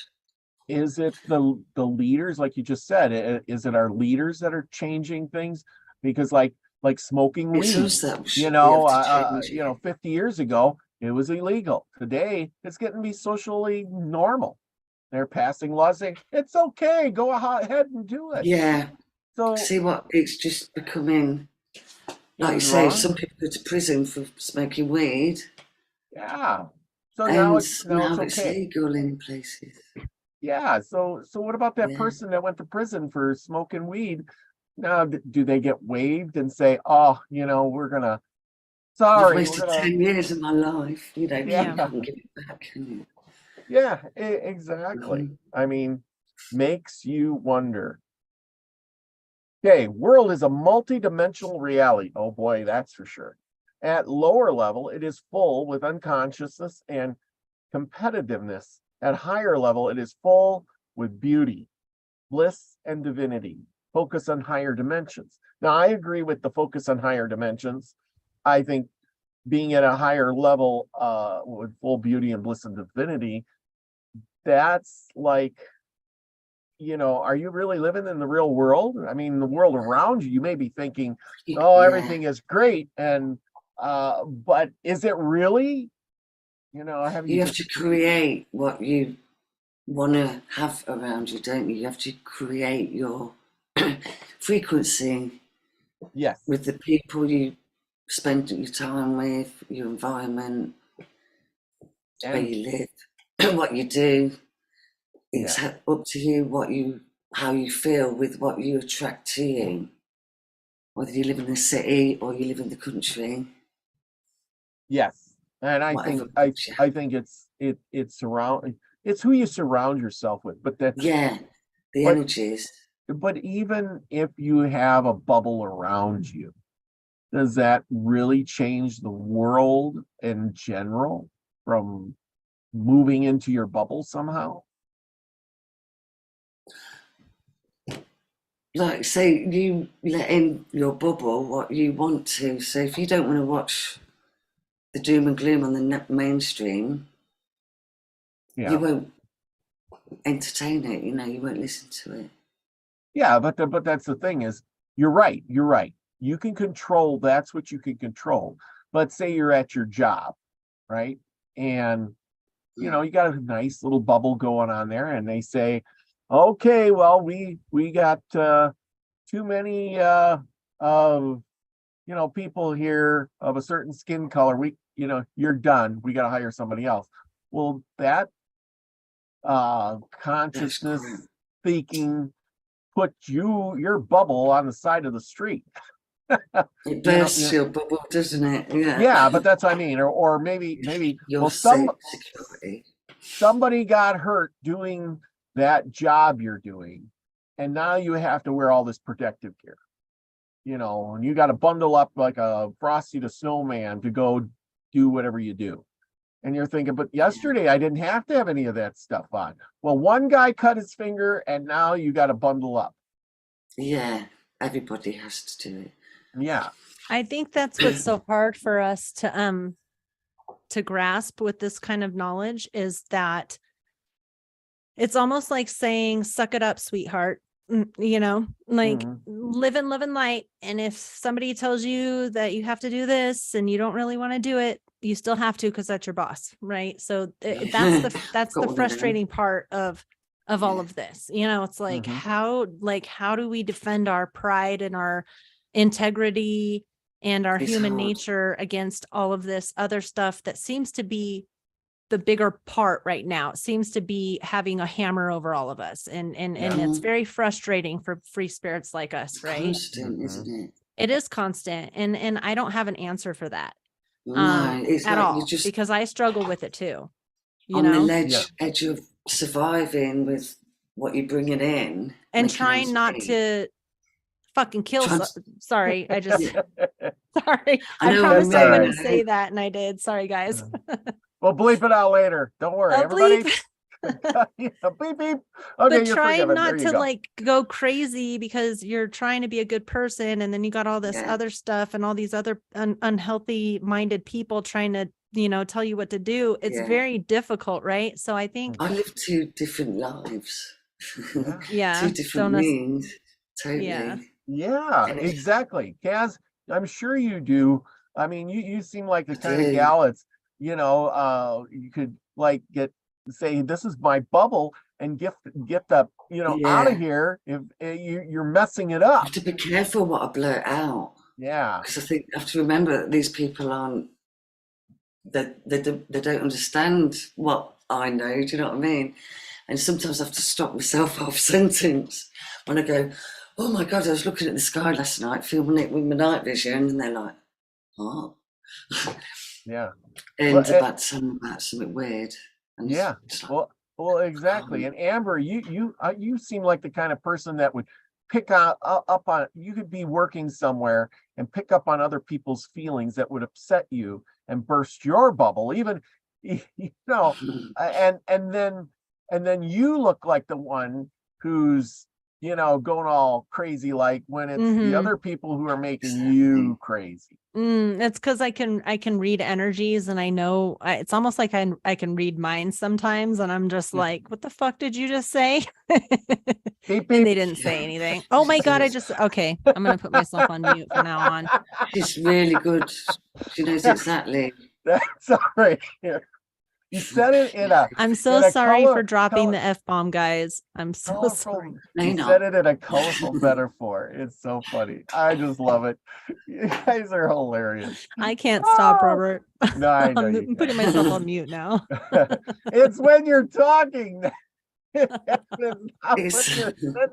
Speaker 1: is it the leaders, like you just said? Is it our leaders that are changing things? Because like smoking
Speaker 2: It's
Speaker 1: weed,
Speaker 2: us that we have to change it.
Speaker 1: 50 years ago it was illegal. Today it's getting to be socially normal. They're passing laws saying it's okay, go ahead and do it.
Speaker 2: Yeah.
Speaker 1: So
Speaker 2: See what it's just becoming. Like you
Speaker 1: it's
Speaker 2: say,
Speaker 1: wrong.
Speaker 2: some people go to prison for smoking weed.
Speaker 1: Yeah. So
Speaker 2: And
Speaker 1: now it's okay.
Speaker 2: legal in places.
Speaker 1: Yeah. So what about that
Speaker 2: Yeah.
Speaker 1: person that went to prison for smoking weed? Now, do they get waived and say, oh, we're gonna,
Speaker 2: You've
Speaker 1: sorry,
Speaker 2: wasted 10 years of my life. You know,
Speaker 1: Yeah.
Speaker 2: you can't give it back, can you?
Speaker 1: Yeah, exactly.
Speaker 2: Mhm.
Speaker 1: I mean, makes you wonder. Okay, world is a multi-dimensional reality. Oh boy, that's for sure. At lower level, it is full with unconsciousness and competitiveness. At higher level, it is full with beauty, bliss, and divinity. Focus on higher dimensions. Now, I agree with the focus on higher dimensions. I think being at a higher level with full beauty and bliss and divinity, that's like, are you really living in the real world? I mean, the world around you, you may be thinking, oh, everything is great. And, but is it really? Have
Speaker 2: You have to create what you want to have around you, don't you? You have to create your frequency.
Speaker 1: Yes.
Speaker 2: With the people you spend your time with, your environment, where you live, what you do. It's up to you how you feel with what you attract to you, whether you live in the city or you live in the country.
Speaker 1: Yes, and I think it's who you surround yourself with. But
Speaker 2: the energies.
Speaker 1: But even if you have a bubble around you, does that really change the world in general from moving into your bubble somehow?
Speaker 2: Like, say you let in your bubble what you want to. So if you don't want to watch the doom and gloom on the mainstream, you won't entertain it. You won't listen to it.
Speaker 1: Yeah, but that's the thing is, you're right. You can control. That's what you can control. But say you're at your job, right? And you got a nice little bubble going on there, and they say, okay, well, we got too many people here of a certain skin color. You're done. We got to hire somebody else. Well, that consciousness thinking put your bubble on the side of the street.
Speaker 2: It bursts your bubble, doesn't it?
Speaker 1: Yeah, but that's what I mean. Or maybe
Speaker 2: security.
Speaker 1: Somebody got hurt doing that job you're doing, and now you have to wear all this protective gear. And you got to bundle up like a Frosty the Snowman to go do whatever you do. And you're thinking, but yesterday I didn't have to have any of that stuff on. Well, one guy cut his finger, and now you got to bundle up.
Speaker 2: Yeah, everybody has to do it.
Speaker 1: Yeah.
Speaker 3: I think that's what's so hard for us to grasp with this kind of knowledge, is that it's almost like saying, suck it up, sweetheart. Living light. And if somebody tells you that you have to do this and you don't really want to do it, you still have to, because that's your boss, right? So that's the frustrating part of all of this. It's like, how do we defend our pride and our integrity and our human nature against all of this other stuff that seems to be the bigger part right now? It seems to be having a hammer over all of us, and it's very frustrating for free spirits like us, right?
Speaker 2: Constant, isn't it?
Speaker 3: It is constant, and I don't have an answer for that
Speaker 2: at
Speaker 3: all, because I struggle with it too.
Speaker 2: The edge of surviving with what you're bringing in,
Speaker 3: and trying not to fucking kill.
Speaker 2: Trans-
Speaker 3: Sorry, I just sorry.
Speaker 2: I
Speaker 3: I
Speaker 2: know,
Speaker 3: promised I
Speaker 1: all right.
Speaker 3: wouldn't say that, and I did. Sorry, guys.
Speaker 1: We'll bleep it out later. Don't worry,
Speaker 3: I'll
Speaker 1: everybody.
Speaker 3: bleep.
Speaker 1: Yeah, beep beep. Okay,
Speaker 3: But
Speaker 1: you're
Speaker 3: try
Speaker 1: forgiven.
Speaker 3: not
Speaker 1: There you
Speaker 3: to
Speaker 1: go.
Speaker 3: like go crazy because you're trying to be a good person, and then you got all this
Speaker 2: Yeah.
Speaker 3: other stuff and all these other unhealthy minded people trying to, you know, tell you what to do. It's
Speaker 2: Yeah.
Speaker 3: very difficult, right? So I think,
Speaker 2: I live 2 different lives.
Speaker 1: Yeah.
Speaker 3: yeah,
Speaker 2: 2 different
Speaker 3: don't us-
Speaker 2: means. Totally.
Speaker 3: yeah.
Speaker 1: Yeah, exactly. Kaz, I'm sure you do. I mean, you seem like the
Speaker 2: I
Speaker 1: kind of
Speaker 2: do.
Speaker 1: gal that's, you could like say, this is my bubble and get the, out of
Speaker 2: Yeah.
Speaker 1: here if you're messing it
Speaker 2: I
Speaker 1: up.
Speaker 2: have to be careful what I blurt out,
Speaker 1: Yeah.
Speaker 2: because I think I have to remember that these people aren't, they don't understand what I know. Do you know what I mean? And sometimes I have to stop myself half sentence when I go, oh my God, I was looking at the sky last night, filming it with my night vision, and they're like, what?
Speaker 1: Yeah.
Speaker 2: And
Speaker 1: Well,
Speaker 2: about something weird. And
Speaker 1: yeah.
Speaker 2: it's like,
Speaker 1: Well, exactly. And Amber, you seem like the kind of person that would pick up on, you could be working somewhere and pick up on other people's feelings that would upset you and burst your bubble, even, and then you look like the one who's, going all crazy, like when it's the
Speaker 3: Mhm.
Speaker 1: other people who are making you crazy.
Speaker 3: It's because I can read energies, and I know it's almost like I can read minds sometimes, and I'm just like, what the fuck did you just say?
Speaker 1: Beep,
Speaker 3: And
Speaker 1: beep.
Speaker 3: they didn't say anything. Oh my God, okay, I'm gonna put myself on mute from now on.
Speaker 2: she's really good. She knows exactly.
Speaker 1: That's all right. You said it in a
Speaker 3: I'm so
Speaker 1: in a
Speaker 3: sorry for
Speaker 1: color-
Speaker 3: dropping
Speaker 1: color-
Speaker 3: the F-bomb, guys. I'm so
Speaker 1: colorful.
Speaker 3: sorry.
Speaker 2: No,
Speaker 1: You
Speaker 2: you're
Speaker 1: said
Speaker 2: not.
Speaker 1: it in a colorful metaphor. It's so funny. I just love it. You guys are hilarious.
Speaker 3: I can't stop,
Speaker 1: Oh,
Speaker 3: Robert.
Speaker 1: No, I know
Speaker 3: I'm
Speaker 1: you
Speaker 3: putting
Speaker 1: can't.
Speaker 3: myself on mute now.
Speaker 1: It's when you're talking. It's not when
Speaker 2: It's-
Speaker 1: you're sitting there.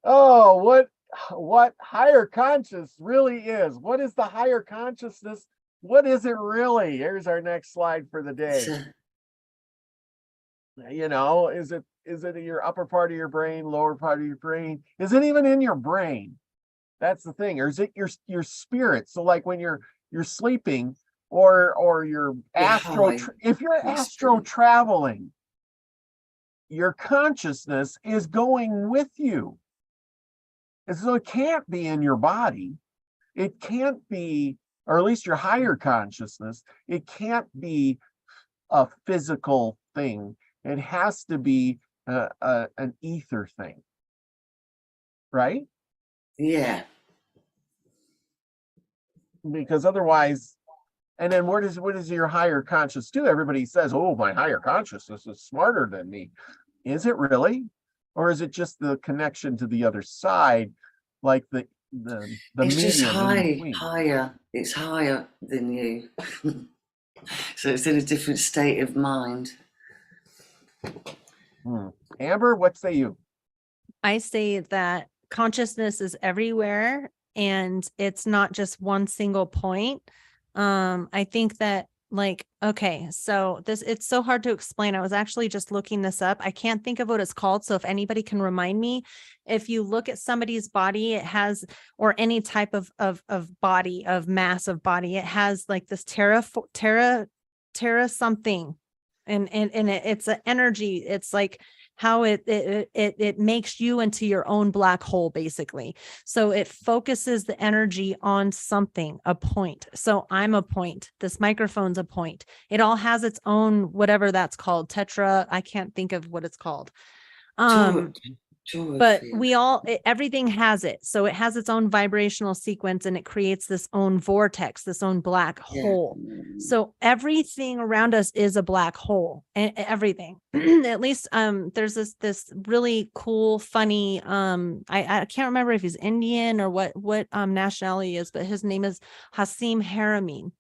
Speaker 1: Oh, what higher conscious really is. What is the higher consciousness? What is it really? Here's our next slide for the day. Is it your upper part of your brain, lower part of your brain? Is it even in your brain? That's the thing. Or is it your spirit? So like when you're sleeping or you're if you're astro traveling, your consciousness is going with you. And so it can't be in your body. It can't be, or at least your higher consciousness, it can't be a physical thing. It has to be an ether thing, right?
Speaker 2: Yeah.
Speaker 1: Because otherwise, and then what does your higher conscious do? Everybody says, "Oh, my higher consciousness is smarter than me." Is it really, or is it just the connection to the other side, like the
Speaker 2: It's just
Speaker 1: medium in between?
Speaker 2: higher. It's higher than you. So it's in a different state of mind.
Speaker 1: Amber, what say you?
Speaker 3: I say that consciousness is everywhere, and it's not just one single point. I think that so it's so hard to explain. I was actually just looking this up. I can't think of what it's called. So if anybody can remind me, if you look at somebody's body, it has, or any type of body, of mass of body, it has like this terra something. And it's an energy. It's like how it makes you into your own black hole, basically. So it focuses the energy on something, a point. So I'm a point. This microphone's a point. It all has its own, whatever that's called, tetra. I can't think of what it's called. But everything has it. So it has its own vibrational sequence, and it creates this own vortex, this own black hole. So everything around us is a black hole, and everything. At least there's this really cool, funny, I can't remember if he's Indian or what nationality he is, but his name is Hasim Haramein.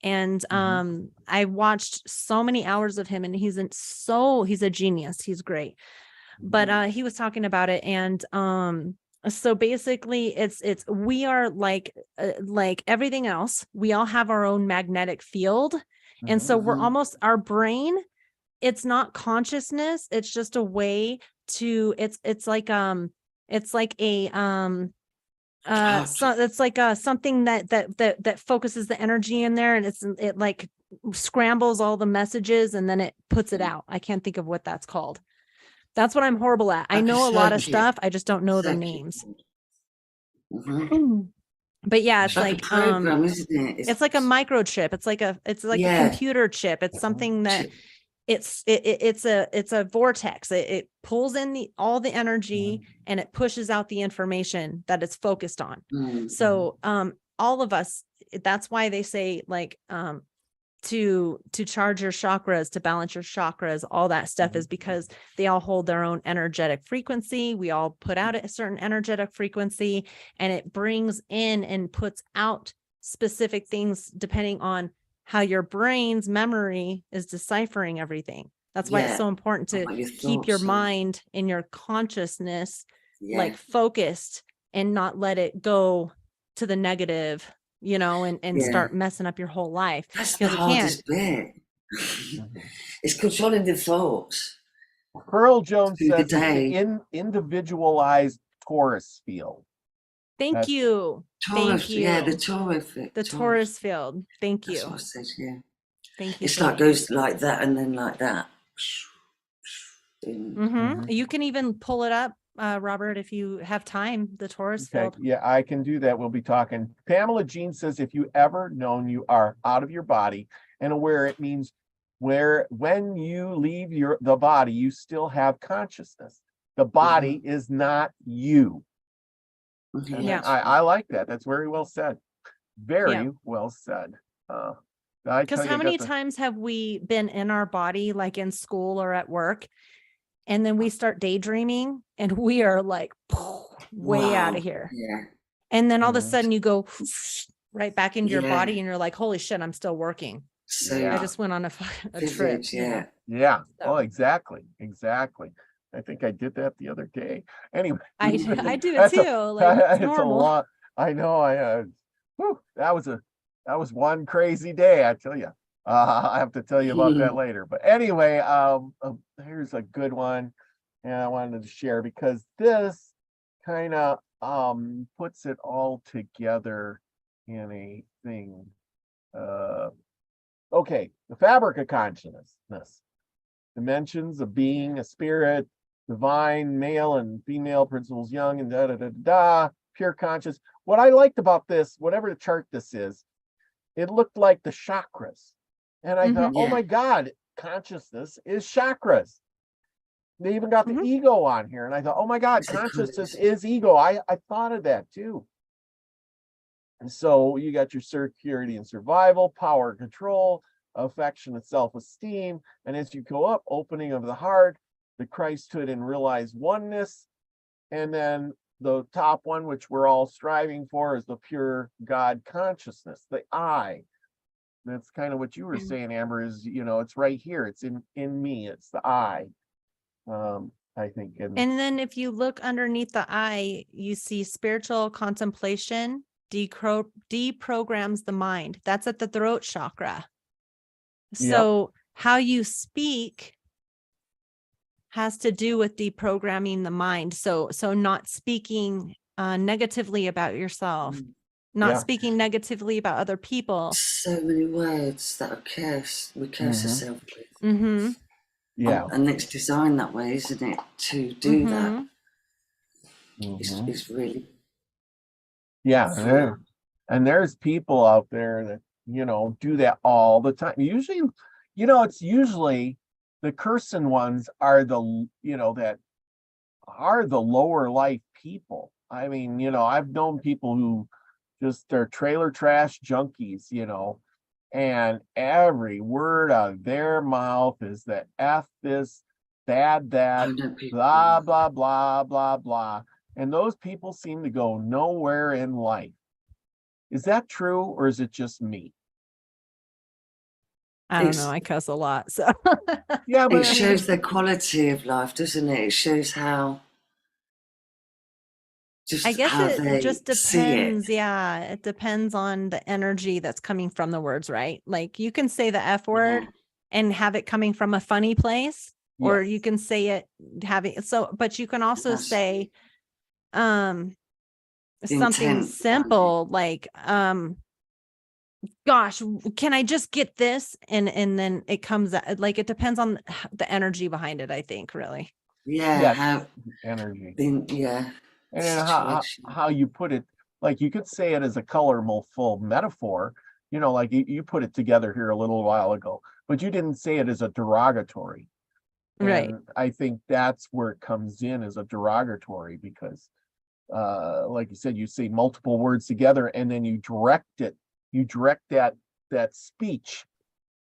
Speaker 3: And I watched so many hours of him, and he's a genius. He's great. But he was talking about it, and so basically we are like everything else. We all have our own magnetic field, and so we're almost, our brain it's not consciousness. It's just a way to, it's like a, so it's like something that focuses the energy in there, and it like scrambles all the messages and then it puts it out. I can't think of what that's called. That's what I'm horrible at. I know a lot of stuff. I just don't know the names.
Speaker 2: Mm-hmm.
Speaker 3: But yeah,
Speaker 2: It's like a program, isn't it?
Speaker 3: It's like a microchip. It's like a computer chip. It's something that it's a vortex. It pulls in all the energy and it pushes out the information that it's focused on. So all of us, that's why they say like to charge your chakras, to balance your chakras, all that stuff is because they all hold their own energetic frequency. We all put out a certain energetic frequency, and it brings in and puts out specific things depending on how your brain's memory is deciphering everything. That's why it's so important to keep your mind and your consciousness like focused and not let it go to the negative, you know, and start messing up your whole life.
Speaker 2: That's the hardest bit. It's controlling the thoughts.
Speaker 1: Pearl Jones says it's the individualized Taurus field.
Speaker 3: Thank you.
Speaker 2: Taurus, yeah, the Taurus field.
Speaker 3: The Taurus field. Thank you.
Speaker 2: That's what I said, yeah.
Speaker 3: Thank you.
Speaker 2: It's like goes like that and then like that.
Speaker 3: You can even pull it up, Robert, if you have time, the Taurus field.
Speaker 1: Yeah, I can do that. We'll be talking. Pamela Jean says, if you ever known you are out of your body and aware, it means when you leave the body, you still have consciousness. The body is not you.
Speaker 3: Yeah,
Speaker 1: I like that. That's very well said. Very well said.
Speaker 3: Because how many times have we been in our body, like in school or at work, and then we start daydreaming and we are like way out of here.
Speaker 2: Yeah.
Speaker 3: And then all of a sudden you go right back into your body and you're like, holy shit, I'm still working.
Speaker 2: So
Speaker 3: I just went on a trip.
Speaker 1: Yeah.
Speaker 3: So.
Speaker 1: Oh, exactly. I think I did that the other day. Anyway,
Speaker 3: I do it too. It's
Speaker 1: a lot. I know. That was one crazy day, I tell you. I have to tell you about that later. But anyway, here's a good one, and I wanted to share because this kind of puts it all together in a thing. Okay, the fabric of consciousness, dimensions of being, a spirit, divine, male and female, principles young, and pure conscious. What I liked about this, whatever the chart this is, it looked like the chakras. And I thought, oh my God, consciousness is chakras. They even got the ego on here. And I thought, oh my God, consciousness is ego. I thought of that too. And so you got your security and survival, power and control, affection and self-esteem. And as you go up, opening of the heart, the Christhood and realized oneness. And then the top one, which we're all striving for, is the pure God consciousness, the I. That's kind of what you were saying, Amber, is, it's right here. It's in me. It's the I, I think.
Speaker 3: And then if you look underneath the I, you see spiritual contemplation deprograms the mind. That's at the throat chakra. So how you speak has to do with deprogramming the mind. So not speaking negatively about yourself. Not speaking negatively about other people.
Speaker 2: So many words that are cursed. We curse ourselves with.
Speaker 1: Yeah.
Speaker 2: And it's designed that way, isn't it? To do that. It's really.
Speaker 1: Yeah. And there's people out there that, do that all the time. Usually, it's usually the cursing ones are that are the lower life people. I mean, I've known people who just are trailer trash junkies, and every word out of their mouth is that F this, bad that, blah, blah, blah, blah, blah. And those people seem to go nowhere in life. Is that true, or is it just me?
Speaker 3: I don't know. I cuss a lot, so.
Speaker 2: Yeah, but it shows their quality of life, doesn't it? It shows how.
Speaker 3: I guess it just depends. Yeah, it depends on the energy that's coming from the words, right? Like you can say the F word and have it coming from a funny place, or
Speaker 1: Yes.
Speaker 3: you can say it having, so, but you can also
Speaker 2: That's
Speaker 3: say, something
Speaker 2: intent.
Speaker 3: simple like, gosh, can I just get this? And then it comes out, like, it depends on the energy behind it, I think, really.
Speaker 2: Yeah,
Speaker 1: Yes.
Speaker 2: how
Speaker 1: Energy.
Speaker 2: yeah.
Speaker 1: And then how you put it, like you could say it as a colorful metaphor, you know, like you put it together here a little while ago, but you didn't say it as a derogatory.
Speaker 3: Right.
Speaker 1: And I think that's where it comes in as a derogatory, because like you said, you say multiple words together and then you direct that speech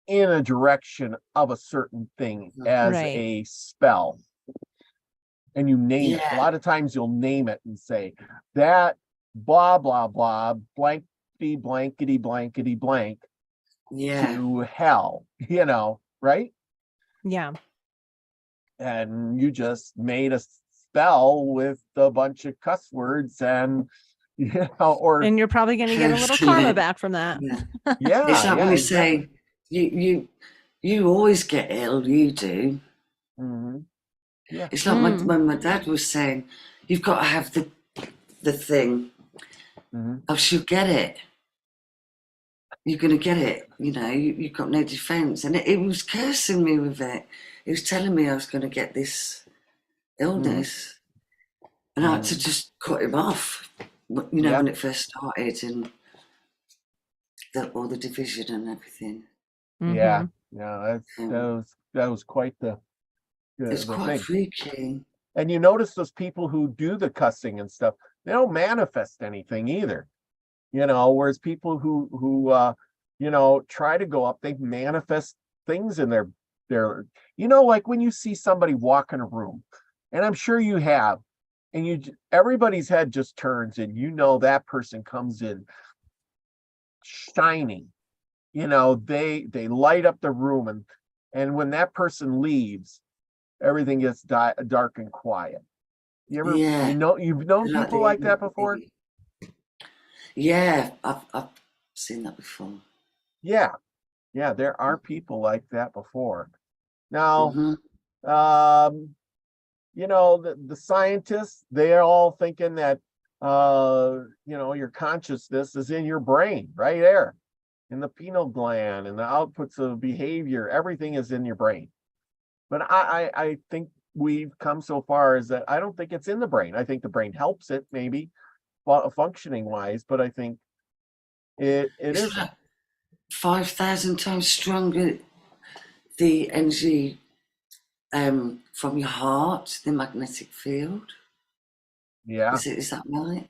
Speaker 1: in a direction of a certain thing as
Speaker 3: Right.
Speaker 1: a spell. And you name it. A
Speaker 2: Yeah.
Speaker 1: lot of times you'll name it and say that blah blah blah blankety blankety blankety blank
Speaker 2: Yeah.
Speaker 1: to hell, you know, right?
Speaker 3: Yeah.
Speaker 1: And you just made a spell with a bunch of cuss words, and you know, or
Speaker 3: And you're probably going to get a little karma back from that.
Speaker 2: Yeah.
Speaker 1: yeah,
Speaker 2: It's like when you
Speaker 1: exactly.
Speaker 2: say you always get ill, you do.
Speaker 1: Mhm. Yeah.
Speaker 2: It's like when my dad was saying, you've got to have the thing,
Speaker 1: Mhm.
Speaker 2: else you'll get it. You're going to get it, you know, you've got no defense. And it was cursing me with it. It was telling me I was going to get this illness. And I had to just cut him off, you know,
Speaker 1: Yeah.
Speaker 2: when it first started, and all the division and everything.
Speaker 1: Yeah.
Speaker 3: Mhm.
Speaker 1: Yeah. That was quite
Speaker 2: It's
Speaker 1: the
Speaker 2: quite
Speaker 1: thing.
Speaker 2: freaky.
Speaker 1: And you notice those people who do the cussing and stuff, they don't manifest anything either. You know, whereas people who you know, try to go up, they manifest things in their, you know, like when you see somebody walk in a room, and I'm sure you have, and everybody's head just turns, and you know that person comes in shining. You know, they light up the room, and when that person leaves, everything gets dark and quiet.
Speaker 2: Yeah.
Speaker 1: You've known
Speaker 2: Like
Speaker 1: people
Speaker 2: the
Speaker 1: like that before?
Speaker 2: Yeah, I've seen that before.
Speaker 1: Yeah. Yeah, there are people like that before. Now,
Speaker 2: Hmm.
Speaker 1: you know, the scientists, they're all thinking that you know, your consciousness is in your brain, right there, in the pineal gland, and the outputs of behavior, everything is in your brain. But I think we've come so far as that I don't think it's in the brain. I think the brain helps it, maybe functioning wise, but I think it
Speaker 2: It's
Speaker 1: isn't.
Speaker 2: like 5,000 times stronger, the energy from your heart, the magnetic field.
Speaker 1: Yeah,
Speaker 2: Is that right?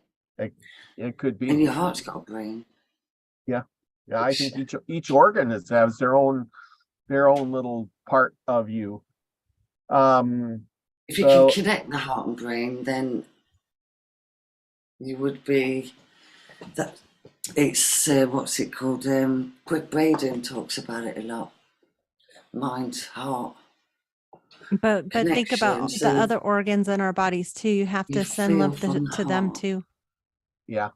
Speaker 1: it could
Speaker 2: And
Speaker 1: be.
Speaker 2: your heart's got a brain.
Speaker 1: Yeah. Yeah, I
Speaker 2: Which,
Speaker 1: think each organ has their own little part of you.
Speaker 2: if you can
Speaker 1: So
Speaker 2: connect the heart and brain, then you would be that. It's what's it called? Brighteon talks about it a lot. Mind, heart
Speaker 3: But think
Speaker 2: connection.
Speaker 3: about the
Speaker 2: So
Speaker 3: other organs in our bodies too. You have
Speaker 2: you
Speaker 3: to send
Speaker 2: feel
Speaker 3: love
Speaker 2: from the
Speaker 3: to them
Speaker 2: heart.
Speaker 3: too.
Speaker 1: yeah.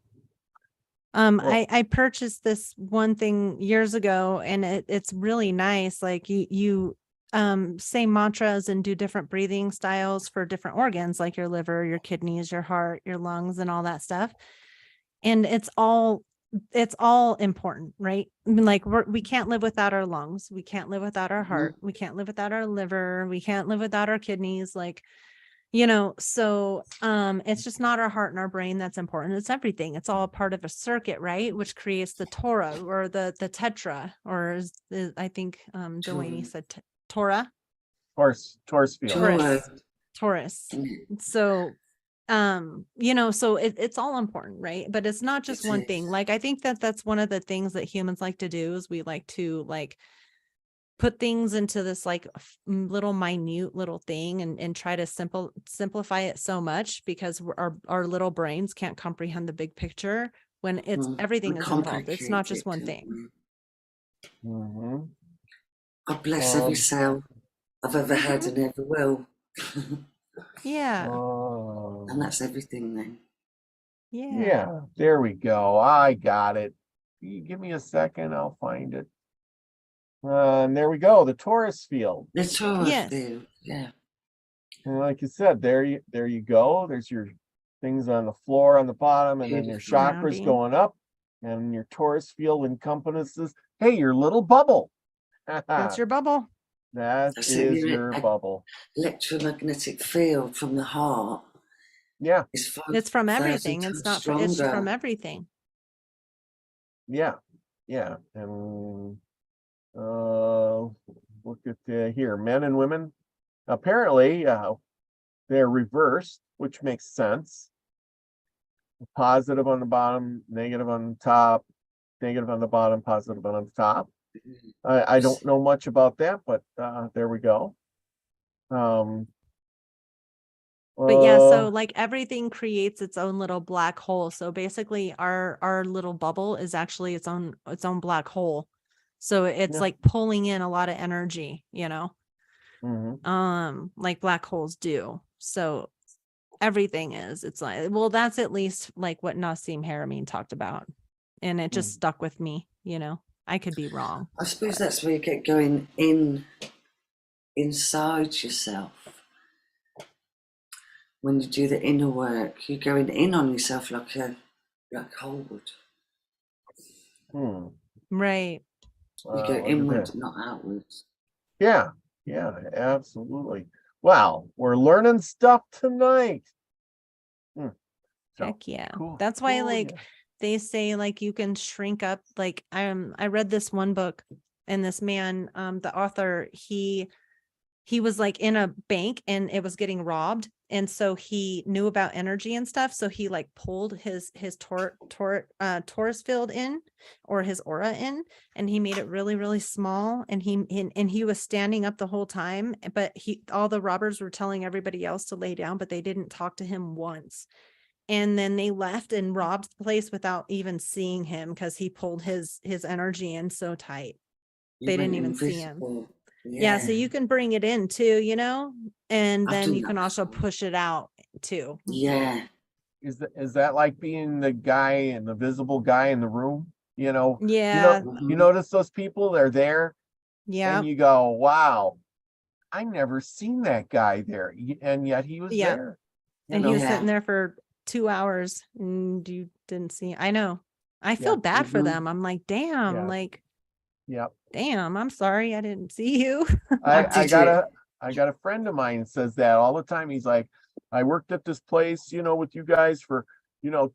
Speaker 1: Well,
Speaker 3: I purchased this one thing years ago, and it's really nice. Like you say mantras and do different breathing styles for different organs, like your liver, your kidneys, your heart, your lungs, and all that stuff. And it's all important, right? I mean, like we can't live without our lungs, we can't live without our heart, we can't live without our liver, we can't live without our kidneys, like, you know. So it's just not our heart and our brain that's important, it's everything. It's all a part of a circuit, right, which creates the Torah, or the tetra, or I think Delaney said Torah.
Speaker 1: Taurus field.
Speaker 3: Taurus. So you know, so it's all important, right? But it's not just one thing. Like, I think that's one of the things that humans like to do, is we like to like put things into this like little minute little thing, and try to simplify it so much, because our little brains can't comprehend the big picture, when it's everything is involved. It's not just one thing.
Speaker 1: Mhm.
Speaker 2: I bless every
Speaker 1: Um,
Speaker 2: cell I've ever had and ever will.
Speaker 3: Yeah.
Speaker 2: And that's everything then.
Speaker 1: yeah, there we go. I got it. You give me a second, I'll find it. And there we go, the torus field.
Speaker 2: The Taurus
Speaker 3: Yes.
Speaker 2: field, yeah.
Speaker 1: And like you said, there you go. There's your things on the floor on the bottom, and then your
Speaker 2: Beautiful.
Speaker 1: chakras
Speaker 3: Grounding.
Speaker 1: going up, and your torus field encompasses, hey, your little bubble.
Speaker 3: That's your bubble.
Speaker 1: That
Speaker 2: That's
Speaker 1: is
Speaker 2: it,
Speaker 1: your bubble.
Speaker 2: Electromagnetic field from the heart
Speaker 1: Yeah,
Speaker 2: is
Speaker 3: It's from
Speaker 2: 5,000
Speaker 3: everything. It's
Speaker 2: times
Speaker 3: not from, it's
Speaker 2: stronger.
Speaker 3: from everything.
Speaker 1: yeah, yeah. And look at here, men and women. Apparently, they're reversed, which makes sense. Positive on the bottom, negative on the top, negative on the bottom, positive on the top. I don't know much about that, but there we go.
Speaker 3: But yeah, so like everything creates its own little black hole. So basically our little bubble is actually its own black hole. So it's
Speaker 1: Yeah.
Speaker 3: like pulling in a lot of energy, you know,
Speaker 1: mhm.
Speaker 3: like black holes do. So everything is, it's like, well, that's at least like what Nassim Haramein talked about. And it just stuck with me, you know. I could be wrong.
Speaker 2: I suppose that's where you get going inside yourself. When you do the inner work, you're going in on yourself like a black hole would.
Speaker 3: Right.
Speaker 2: You go
Speaker 1: Look at
Speaker 2: inward,
Speaker 1: that.
Speaker 2: not outwards.
Speaker 1: Yeah, absolutely. Wow, we're learning stuff tonight. So,
Speaker 3: Heck yeah.
Speaker 1: cool,
Speaker 3: That's why
Speaker 1: cool,
Speaker 3: like
Speaker 1: yeah.
Speaker 3: they say like you can shrink up. Like I read this one book, and this man, the author, he was like in a bank and it was getting robbed, and so he knew about energy and stuff, so he like pulled his torus field in, or his aura in, and he made it really, really small, and he was standing up the whole time, but all the robbers were telling everybody else to lay down, but they didn't talk to him once. And then they left and robbed the place without even seeing him, because he pulled his energy in so tight.
Speaker 2: You
Speaker 3: They
Speaker 2: went
Speaker 3: didn't even see him.
Speaker 2: invisible.
Speaker 3: Yeah, so you can bring it in too, you know, and
Speaker 2: I've
Speaker 3: then
Speaker 2: done
Speaker 3: you
Speaker 2: that
Speaker 3: can also
Speaker 2: before.
Speaker 3: push it out too.
Speaker 2: Yeah.
Speaker 1: Is that like being the guy and the visible guy in the room? You know,
Speaker 3: Yeah,
Speaker 1: you notice those people, they're there,
Speaker 3: yeah,
Speaker 1: and you go, wow, I never seen that guy there, and yet he was
Speaker 3: yeah.
Speaker 1: there.
Speaker 3: And he was
Speaker 2: Yeah.
Speaker 3: sitting there for 2 hours and you didn't see. I know. I feel
Speaker 1: Yeah.
Speaker 3: bad for
Speaker 2: Mhm.
Speaker 3: them. I'm like, damn,
Speaker 1: Yeah.
Speaker 3: like,
Speaker 1: Yep.
Speaker 3: damn, I'm sorry I didn't see you.
Speaker 1: I got a friend of mine says that all the time. He's like, I worked at this place, with you guys for,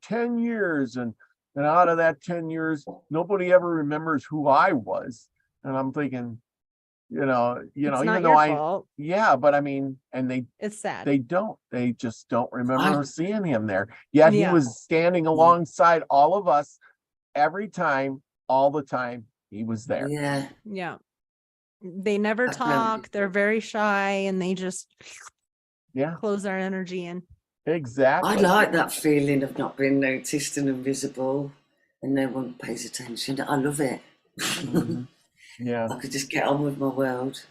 Speaker 1: 10 years, and out of that 10 years, nobody ever remembers who I was. And I'm thinking,
Speaker 3: It's
Speaker 1: even
Speaker 3: not
Speaker 1: though
Speaker 3: your fault.
Speaker 1: yeah, but I mean, and
Speaker 3: It's sad.
Speaker 1: they just don't remember
Speaker 2: I-
Speaker 1: seeing him there. Yet he
Speaker 3: Yeah.
Speaker 1: was standing alongside all of us every time, all the time he was there.
Speaker 2: Yeah.
Speaker 3: Yeah. They never
Speaker 2: I've known
Speaker 3: talk. They're
Speaker 2: people.
Speaker 3: very shy, and they just
Speaker 1: Yeah,
Speaker 3: close their energy in.
Speaker 1: exactly.
Speaker 2: I like that feeling of not being noticed and invisible, and no one pays attention. I love it.
Speaker 1: Mhm. Yeah.
Speaker 2: I could just get on with my world.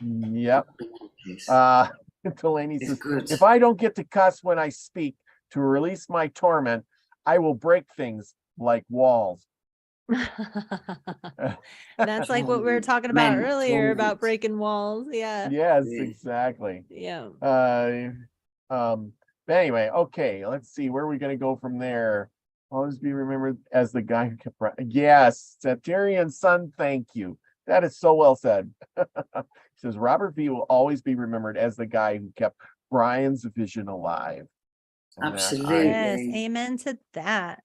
Speaker 1: Yep.
Speaker 2: It's
Speaker 1: Delaney says,
Speaker 2: good.
Speaker 1: if I don't get to cuss when I speak to release my torment, I will break things like walls.
Speaker 3: That's like what we were talking about
Speaker 2: Mental.
Speaker 3: earlier about breaking walls. Yeah.
Speaker 1: Yes,
Speaker 2: Yeah.
Speaker 1: exactly.
Speaker 3: Yeah.
Speaker 1: But anyway, okay, let's see, where are we going to go from there? Always be remembered as the guy who kept, yes, Satyrian son, thank you. That is so well said. Says Robert V will always be remembered as the guy who kept Brian's vision alive. And
Speaker 2: Absolutely.
Speaker 3: Yes. Amen to that.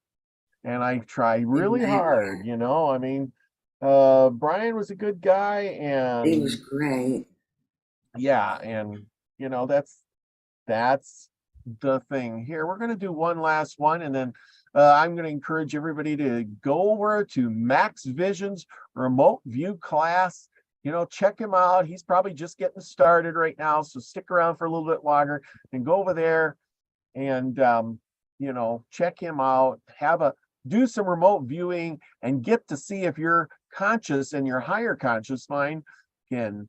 Speaker 1: and I try really
Speaker 2: Amen.
Speaker 1: hard, I mean, Brian was a good guy, and
Speaker 2: It was great.
Speaker 1: yeah, and that's the thing here. We're going to do one last one, and then I'm going to encourage everybody to go over to Max Vision's remote view class. Check him out. He's probably just getting started right now, so stick around for a little bit longer and go over there and check him out. Do some remote viewing and get to see if your conscious and your higher conscious mind can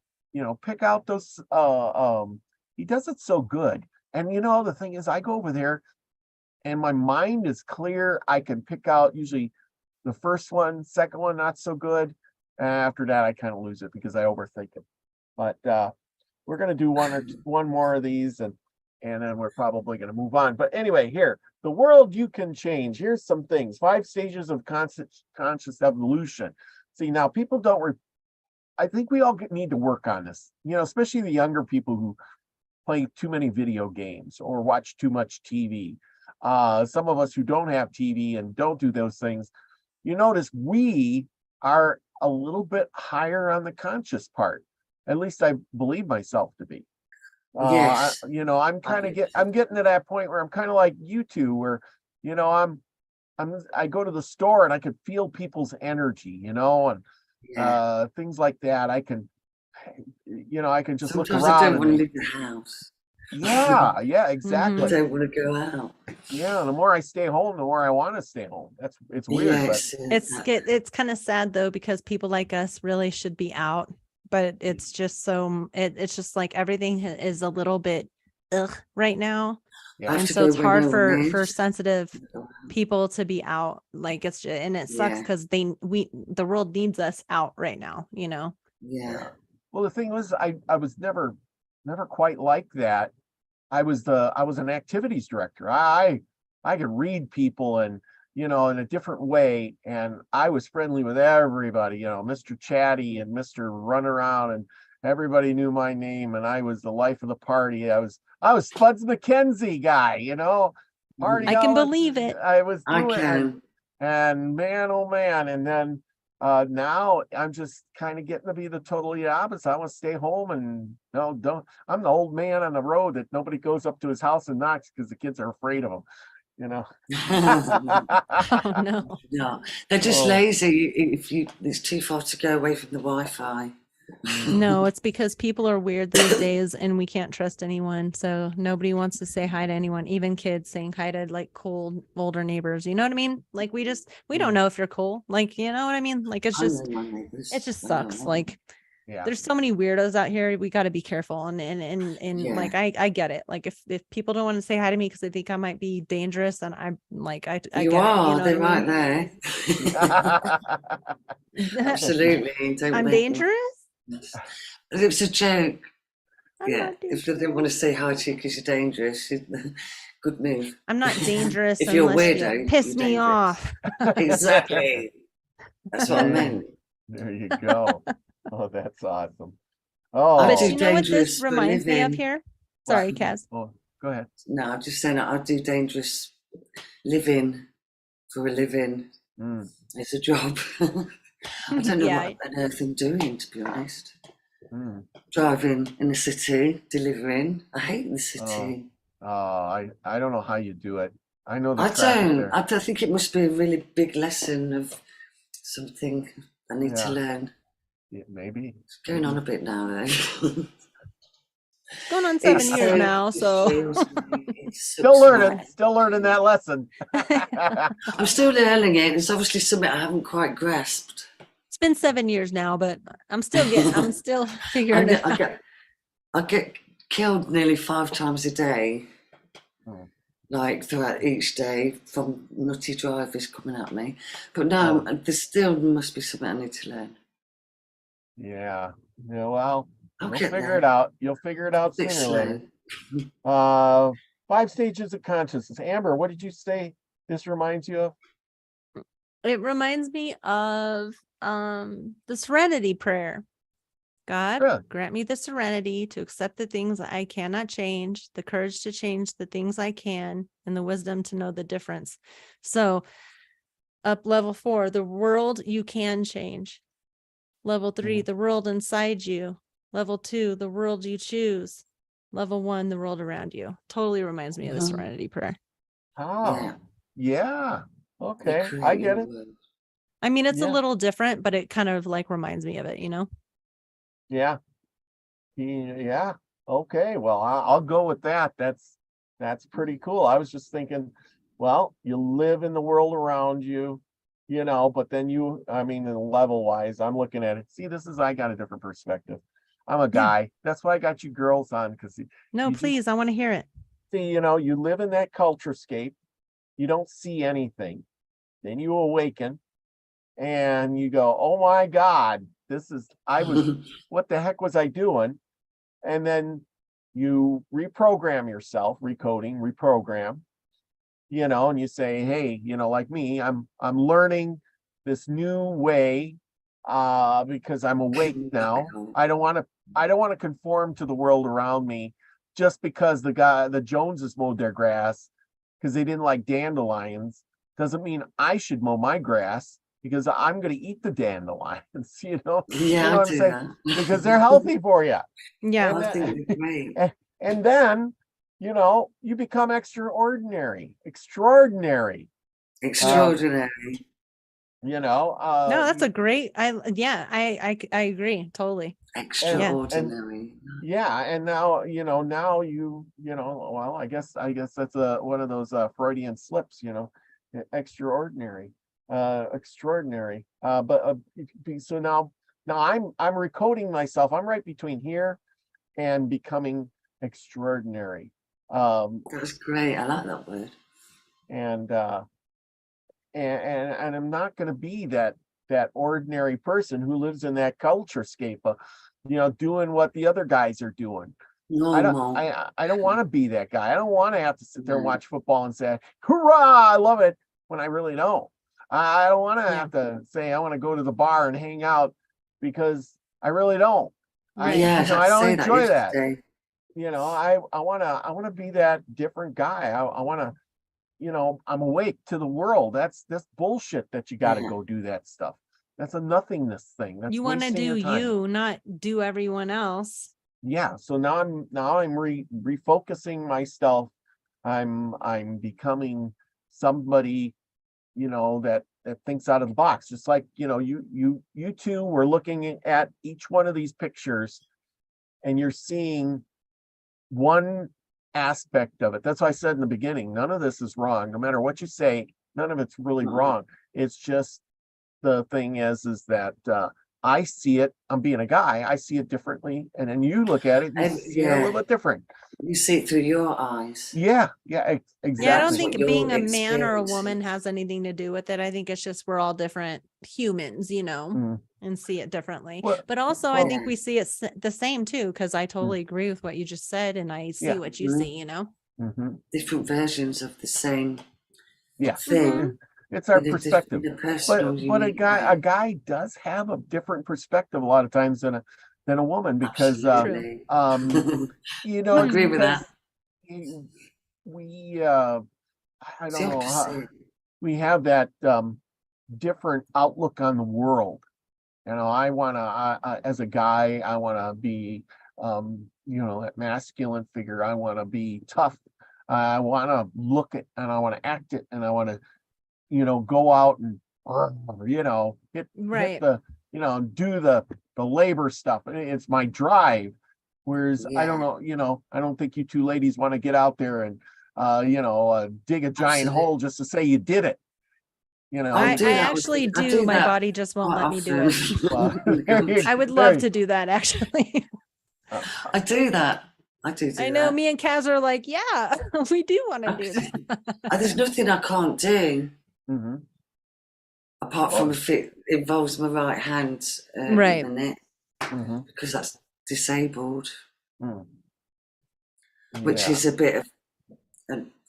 Speaker 1: pick out those. He does it so good. And the thing is, I go over there and my mind is clear. I can pick out usually the first one, second one not so good, After that, I kind of lose it because I overthink it. But we're gonna do one more of these, and then we're probably gonna move on. But anyway, here, the world you can change. Here's some things. 5 stages of conscious evolution. See, now people don't. I think we all need to work on this. You know, especially the younger people who play too many video games or watch too much TV. Some of us who don't have TV and don't do those things, you notice we are a little bit higher on the conscious part. At least I believe myself to be.
Speaker 2: Yes.
Speaker 1: You know, I'm getting to that point where I'm kind of like you two, where, you know, I go to the store and I can feel people's energy, you know, and things like that. I can, you know, I can just
Speaker 2: Sometimes
Speaker 1: look around.
Speaker 2: I don't want to leave the house.
Speaker 1: Yeah, exactly.
Speaker 2: I don't want to go out.
Speaker 1: Yeah, the more I stay home, the more I want to stay home. It's weird,
Speaker 2: Yes,
Speaker 1: but
Speaker 3: It's kind of sad though, because people like us really should be out, but it's just it's just like everything is a little bit right now.
Speaker 1: Yeah.
Speaker 3: And so it's hard for sensitive people to be out. Like it's just, and it sucks because the world needs us out right now, you know?
Speaker 2: Yeah.
Speaker 1: Well, the thing was, I was never quite like that. I was an activities director. I could read people, and, you know, in a different way, and I was friendly with everybody, you know, Mr. Chatty and Mr. Run Around, and everybody knew my name, and I was the life of the party. I was Spuds McKenzie guy, you know. Party.
Speaker 3: I can believe it.
Speaker 1: I was
Speaker 2: I
Speaker 1: doing
Speaker 2: can.
Speaker 1: it, and man, oh man, and then now I'm just kind of getting to be the totally opposite. I want to stay home, and don't. I'm the old man on the road that nobody goes up to his house and knocks because the kids are afraid of him, you know.
Speaker 3: Oh no.
Speaker 2: No, they're just lazy. It's too far to go away from the Wi-Fi.
Speaker 3: No, it's because people are weird these days and we can't trust anyone. So nobody wants to say hi to anyone, even kids saying hi to like cool older neighbors. You know what I mean? Like we don't know if you're cool. Like, you know what I mean? Like it just sucks. Like there's so many weirdos out here. We got to be careful. And like, I get it. Like if people don't want to say hi to me because they think I might be dangerous, and I'm like, I get it. You know
Speaker 2: they're right there. Absolutely.
Speaker 3: I'm dangerous.
Speaker 2: It was a joke. If they didn't want to say hi to you because you're dangerous, good move.
Speaker 3: I'm not dangerous
Speaker 2: if you're
Speaker 3: unless
Speaker 2: weirdo,
Speaker 3: you piss me off.
Speaker 2: Exactly. That's what I meant.
Speaker 1: There you go. Oh, that's awesome. Oh,
Speaker 3: but you know what this reminds me of here? Sorry, Caz.
Speaker 1: Oh, go ahead.
Speaker 2: No, I'm just saying I do dangerous living for a living. It's a job. I don't know what on earth I'm doing, to be honest. Driving in the city, delivering. I hate the city.
Speaker 1: I don't know how you do it. I know
Speaker 2: I don't think it must be a really big lesson of something I need to learn.
Speaker 1: Yeah, maybe.
Speaker 2: It's going on a bit now, though.
Speaker 3: Going on 7 years now, so
Speaker 1: still learning that lesson.
Speaker 2: I'm still learning it. It's obviously something I haven't quite grasped.
Speaker 3: It's been 7 years now, but I'm still figuring it out.
Speaker 2: I get killed nearly 5 times a day, like throughout each day, from nutty drivers coming at me. But no, there still must be something I need to learn.
Speaker 1: Yeah. Well, you'll figure it out. You'll figure it out sooner or later. 5 stages of consciousness. Amber, what did you say this reminds you of?
Speaker 3: It reminds me of the serenity prayer. God, grant me the serenity to accept the things I cannot change, the courage to change the things I can, and the wisdom to know the difference. So up level 4, the world you can change. Level 3, the world inside you. Level 2, the world you choose. Level 1, the world around you. Totally reminds me of the serenity prayer.
Speaker 1: Oh, yeah. Okay, I get it.
Speaker 3: I mean, it's a little different, but it kind of like reminds me of it, you know?
Speaker 1: Yeah. Okay, well, I'll go with that. That's pretty cool. I was just thinking, well, you live in the world around you, you know, but then level wise, I'm looking at it. See, I got a different perspective. I'm a guy. That's why I got you girls on, because
Speaker 3: please, I want to hear it.
Speaker 1: See, you know, you live in that culture scape. You don't see anything. Then you awaken, and you go, oh my God, what the heck was I doing? And then you reprogram yourself, reprogram, and you say, hey, like me, I'm learning this new way, because I'm awake now. I don't want to conform to the world around me just because the Joneses mowed their grass because they didn't like dandelions. Doesn't mean I should mow my grass because I'm going to eat the dandelions,
Speaker 2: Yeah,
Speaker 1: you know
Speaker 2: I
Speaker 1: what I'm
Speaker 2: do
Speaker 1: saying?
Speaker 2: that.
Speaker 1: Because they're healthy for you.
Speaker 3: Yeah.
Speaker 2: I think they're great.
Speaker 1: And then, you become extraordinary.
Speaker 2: Extraordinary.
Speaker 3: No, that's a great, I agree. Totally.
Speaker 2: Extraordinary.
Speaker 1: And now, well, I guess that's one of those Freudian slips, extraordinary, extraordinary. But so now I'm recoding myself. I'm right between here and becoming extraordinary.
Speaker 2: That's great. I like that word.
Speaker 1: And I'm not going to be that ordinary person who lives in that culturescape of, doing what the other guys are doing.
Speaker 2: Normal.
Speaker 1: I don't want to be that guy. I don't want to have to sit there and watch football and say, hurrah, I love it, when I really don't. I don't want to have to say I want to go to the bar and hang out because I really don't. I don't enjoy that. I want to be that different guy. I want to, I'm awake to the world. That's bullshit that you got to go do that stuff. That's a nothingness thing. That's
Speaker 3: you want to do you, not do everyone else.
Speaker 1: Yeah. So now I'm refocusing myself. I'm becoming somebody, that thinks out of the box. Just like, you two were looking at each one of these pictures and you're seeing one aspect of it. That's why I said in the beginning, none of this is wrong. No matter what you say, none of it's really wrong. It's just the thing is that I see it. I'm being a guy. I see it differently, and then you look at it, you see it a little bit different.
Speaker 2: You see it through your eyes.
Speaker 1: Yeah, exactly.
Speaker 3: Yeah, I don't think being a man or a woman has anything to do with it. I think it's just we're all different humans, and see it differently. But also, I think we see it the same too, because I totally agree with what you just said, and I see what you see.
Speaker 2: Different versions of the same
Speaker 1: thing. It's our perspective. But a guy does have a different perspective a lot of times than a woman, because
Speaker 2: I agree with that.
Speaker 1: We I don't know how, we have that different outlook on the world. I want to, as a guy, I want to be that masculine figure. I want to be tough. I want to look it, and I want to act it, and I want to go out and hit the do the labor stuff. It's my drive. Whereas I don't know, I don't think you two ladies want to get out there and dig a giant hole just to say you did it.
Speaker 3: I actually do. My body just won't let me do it. I would love to do that, actually.
Speaker 2: I do that. I
Speaker 3: know. Me and Caz are like, yeah, we do want to do that.
Speaker 2: There's nothing I can't do. Apart from if it involves my right hand in the net, because that's disabled, which is a bit of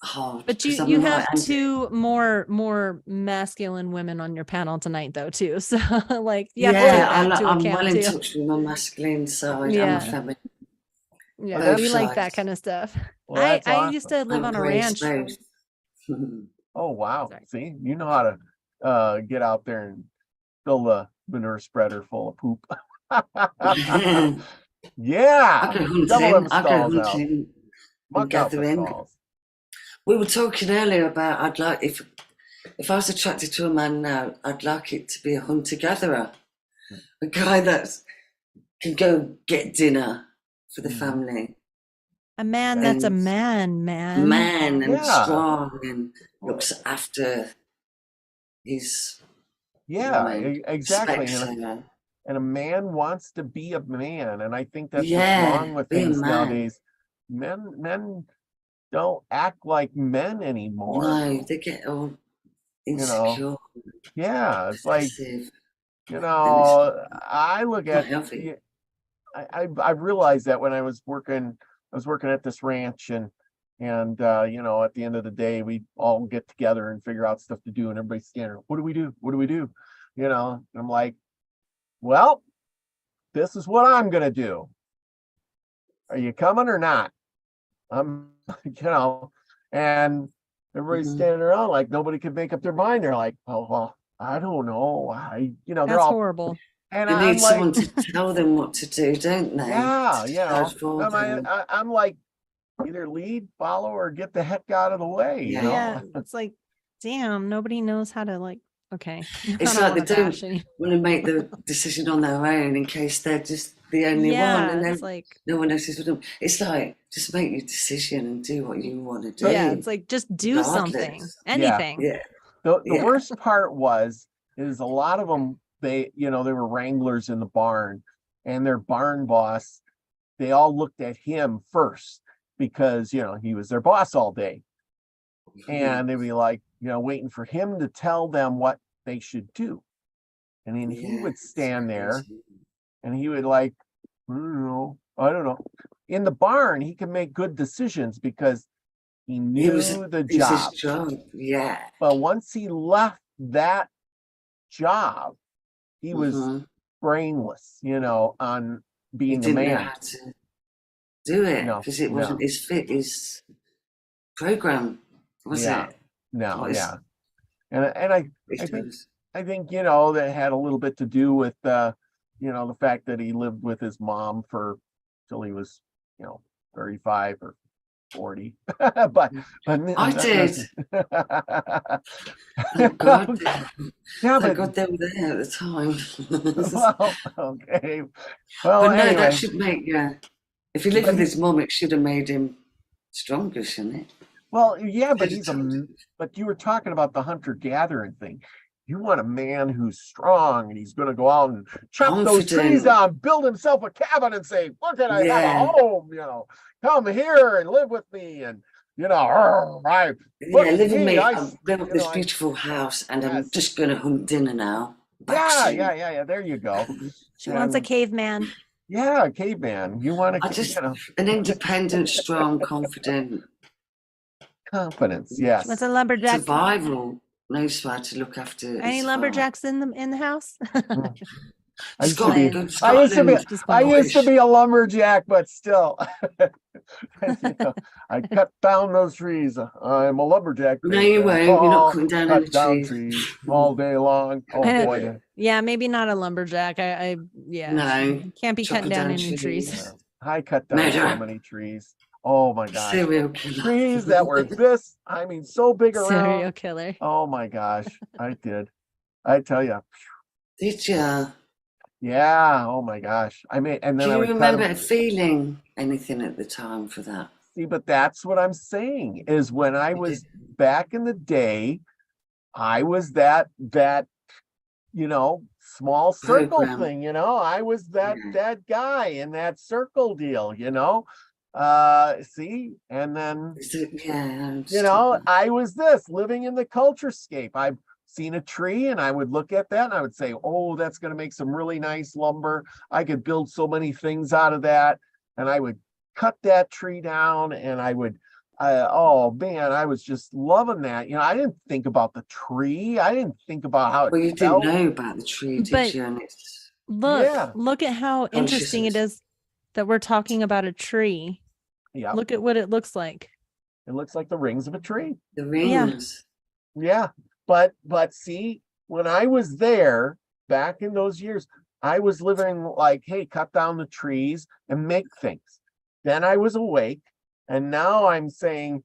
Speaker 2: hard.
Speaker 3: But you have two more masculine women on your panel tonight, though, too. So like, I'm
Speaker 2: well in touch with my masculine side. I'm a feminine.
Speaker 3: Yeah, we like that kind of stuff. Well, I used to live on a ranch.
Speaker 1: Oh wow! Sorry. See, you know how to get out there and fill the manure spreader full of poop. Yeah, double them stalls out. Muck out the stalls.
Speaker 2: We were talking earlier about I'd like if I was attracted to a man now, I'd like it to be a hunter-gatherer, a guy that can go get dinner for the family.
Speaker 3: A man that's a man
Speaker 2: and strong and looks after his
Speaker 1: exactly. And a man wants to be a man, and I think that's what's wrong with things nowadays. Men don't act like men anymore.
Speaker 2: No, they get all insecure,
Speaker 1: yeah, it's like,
Speaker 2: aggressive,
Speaker 1: you
Speaker 2: and
Speaker 1: know, I look
Speaker 2: it's not
Speaker 1: at,
Speaker 2: healthy.
Speaker 1: I realized that when I was working at this ranch, and you know, at the end of the day, we all get together and figure out stuff to do, and everybody's standing, what do we do? What do we do? You know, and I'm like, well, this is what I'm gonna do. Are you coming or not? I'm, you know, and everybody's
Speaker 2: Mhm.
Speaker 1: standing around like nobody could make up their mind. They're like, oh, well, I don't know. You know, they're
Speaker 3: That's
Speaker 1: all,
Speaker 3: horrible.
Speaker 1: and
Speaker 2: They need
Speaker 1: I'm like,
Speaker 2: someone to tell them what to do, don't they?
Speaker 1: yeah,
Speaker 2: To
Speaker 1: you
Speaker 2: decide
Speaker 1: know,
Speaker 2: for them.
Speaker 1: I'm like, either lead, follow, or get the heck out of the way, you
Speaker 2: Yeah.
Speaker 3: Yeah,
Speaker 1: know?
Speaker 3: it's like, damn, nobody knows how to like. Okay, I
Speaker 2: It's
Speaker 3: don't
Speaker 2: like
Speaker 3: want
Speaker 2: they
Speaker 3: to bash
Speaker 2: don't
Speaker 3: any.
Speaker 2: want to make the decision on their own in case they're just the only one,
Speaker 3: Yeah,
Speaker 2: and
Speaker 3: it's
Speaker 2: then
Speaker 3: like,
Speaker 2: no one else is with them. It's like, just make your decision and do what you want to
Speaker 3: yeah,
Speaker 2: do,
Speaker 3: it's like just do something,
Speaker 2: regardless.
Speaker 1: Yeah.
Speaker 3: anything.
Speaker 2: Yeah,
Speaker 1: The
Speaker 2: yeah.
Speaker 1: worst part is a lot of them, they, you know, they were wranglers in the barn, and their barn boss, they all looked at him first because, you know, he was their boss all day. And they'd be like, you know, waiting for him to tell them what they should do. And then he
Speaker 2: Yeah,
Speaker 1: would
Speaker 2: it's
Speaker 1: stand there
Speaker 2: crazy.
Speaker 1: and he would like, I don't know. In the barn, he could make good decisions because he
Speaker 2: It was
Speaker 1: knew the
Speaker 2: it's his
Speaker 1: job.
Speaker 2: job. Yeah.
Speaker 1: But once he left that job, he was
Speaker 2: Hmm.
Speaker 1: brainless, you know, on
Speaker 2: He
Speaker 1: being a
Speaker 2: didn't know
Speaker 1: man.
Speaker 2: how to do it
Speaker 1: No,
Speaker 2: because it wasn't
Speaker 1: no,
Speaker 2: his program, was
Speaker 1: yeah,
Speaker 2: it?
Speaker 1: no,
Speaker 2: What
Speaker 1: yeah. And I
Speaker 2: it
Speaker 1: think,
Speaker 2: was.
Speaker 1: you know, that had a little bit to do with, you know, the fact that he lived with his mom for till he was, you know, 35 or 40. but
Speaker 2: I
Speaker 1: not
Speaker 2: did. Thank God.
Speaker 1: yeah,
Speaker 2: Thank
Speaker 1: but
Speaker 2: God they were there at the time.
Speaker 1: well, okay. Well,
Speaker 2: But no, that
Speaker 1: anyway,
Speaker 2: should make, yeah. If he lived
Speaker 1: but
Speaker 2: with his mum, it should have made him stronger, shouldn't it?
Speaker 1: well, yeah, but
Speaker 2: Should have
Speaker 1: he's
Speaker 2: told him.
Speaker 1: but you were talking about the hunter-gathering thing. You want a man who's strong and he's going to go out and chop those trees
Speaker 2: Confident.
Speaker 1: down, build himself a cabin and say, look at, I have a
Speaker 2: Yeah.
Speaker 1: home, you know, come here and live with me. And, you know, I look
Speaker 2: Yeah,
Speaker 1: at
Speaker 2: live with
Speaker 1: me.
Speaker 2: me. I've built
Speaker 1: You know,
Speaker 2: this beautiful house and I'm
Speaker 1: yes.
Speaker 2: just going to hunt dinner now. Back
Speaker 1: Yeah,
Speaker 2: soon.
Speaker 1: yeah, yeah, yeah. There you go.
Speaker 3: She wants a
Speaker 1: And
Speaker 3: caveman.
Speaker 1: yeah, caveman, you want
Speaker 2: I
Speaker 1: to, you
Speaker 2: just,
Speaker 1: know,
Speaker 2: an independent, strong, confident,
Speaker 1: confidence.
Speaker 3: She wants a
Speaker 1: Yes.
Speaker 3: lumberjack.
Speaker 2: survival, knows how to look after
Speaker 3: Any
Speaker 2: his farm.
Speaker 3: lumberjacks in the house?
Speaker 1: Mm. I
Speaker 2: Just
Speaker 1: used to
Speaker 2: got
Speaker 1: be,
Speaker 3: Playing.
Speaker 2: good
Speaker 1: I used to be,
Speaker 2: Scotland.
Speaker 3: Just
Speaker 1: I
Speaker 3: playing.
Speaker 1: used to
Speaker 2: Scottish.
Speaker 1: be a lumberjack, but still, you know, I cut down those trees. I'm a lumberjack,
Speaker 2: No,
Speaker 1: baby.
Speaker 2: you won't. You're not
Speaker 1: Oh,
Speaker 2: cutting down any
Speaker 1: cut down
Speaker 2: trees.
Speaker 1: trees all day long. Oh
Speaker 3: I know.
Speaker 1: boy.
Speaker 3: Yeah, maybe not a lumberjack. Yeah,
Speaker 2: No,
Speaker 3: can't be cutting
Speaker 2: chopping
Speaker 3: down
Speaker 2: down
Speaker 3: any trees.
Speaker 1: Yeah.
Speaker 2: trees.
Speaker 1: I cut down so
Speaker 2: Murderer.
Speaker 1: many trees. Oh my gosh.
Speaker 2: Serial killer.
Speaker 1: Trees that were this, I mean, so big around.
Speaker 3: Serial killer.
Speaker 1: Oh my gosh. I did. I tell you.
Speaker 2: Did you?
Speaker 1: Yeah. Oh my gosh. I mean, and then
Speaker 2: Do
Speaker 1: I
Speaker 2: you
Speaker 1: would cut them.
Speaker 2: remember feeling anything at the time for that?
Speaker 1: See, but that's what I'm saying is when I
Speaker 2: You
Speaker 1: was
Speaker 2: did.
Speaker 1: back in the day, I was that, you know, small circle
Speaker 2: Program.
Speaker 1: thing, you know, I was
Speaker 2: Yeah.
Speaker 1: that guy in that circle deal, you know. See, and then,
Speaker 2: Yeah, I
Speaker 1: you know,
Speaker 2: understand.
Speaker 1: I was this living in the culture scape. I've seen a tree and I would look at that and I would say, oh, that's going to make some really nice lumber. I could build so many things out of that. And I would cut that tree down and I would, oh man, I was just loving that. You know, I didn't think about the tree. I didn't think about how it
Speaker 2: Well, you didn't
Speaker 1: felt.
Speaker 2: know about the tree, did
Speaker 3: But
Speaker 2: you? And it's
Speaker 1: Yeah.
Speaker 3: look at how interesting it
Speaker 2: consciousness.
Speaker 3: is that we're talking about a tree.
Speaker 1: Yeah.
Speaker 3: Look at what it looks like.
Speaker 1: It looks like the rings of a tree.
Speaker 2: The
Speaker 3: Yeah.
Speaker 2: rings.
Speaker 1: Yeah. But see, when I was there back in those years, I was living like, hey, cut down the trees and make things. Then I was awake, and now I'm saying,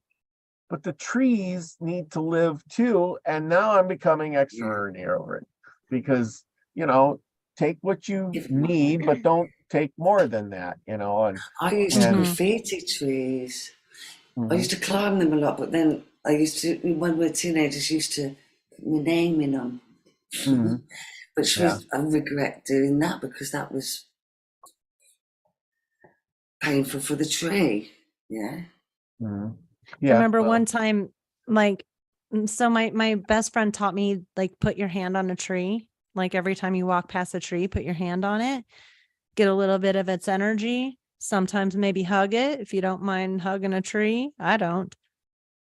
Speaker 1: but the trees need to live too. And now I'm becoming extraordinary over it because, you know, take what you
Speaker 2: If-
Speaker 1: need, but don't take more than that, you know. And
Speaker 2: I used to
Speaker 1: And-
Speaker 2: graffiti trees. I
Speaker 1: mhm,
Speaker 2: used to climb them a lot, but then I used to, when we were teenagers, used to put my name in them.
Speaker 1: mhm,
Speaker 2: Which
Speaker 1: yeah.
Speaker 2: was, I regret doing that because that was painful for the tree. Yeah.
Speaker 1: mhm.
Speaker 3: I
Speaker 1: Yeah.
Speaker 3: remember
Speaker 1: well,
Speaker 3: one time, like So my best friend taught me, like, put your hand on a tree. Like, every time you walk past a tree, put your hand on it, get a little bit of its energy. Sometimes maybe hug it if you don't mind hugging a tree. I don't.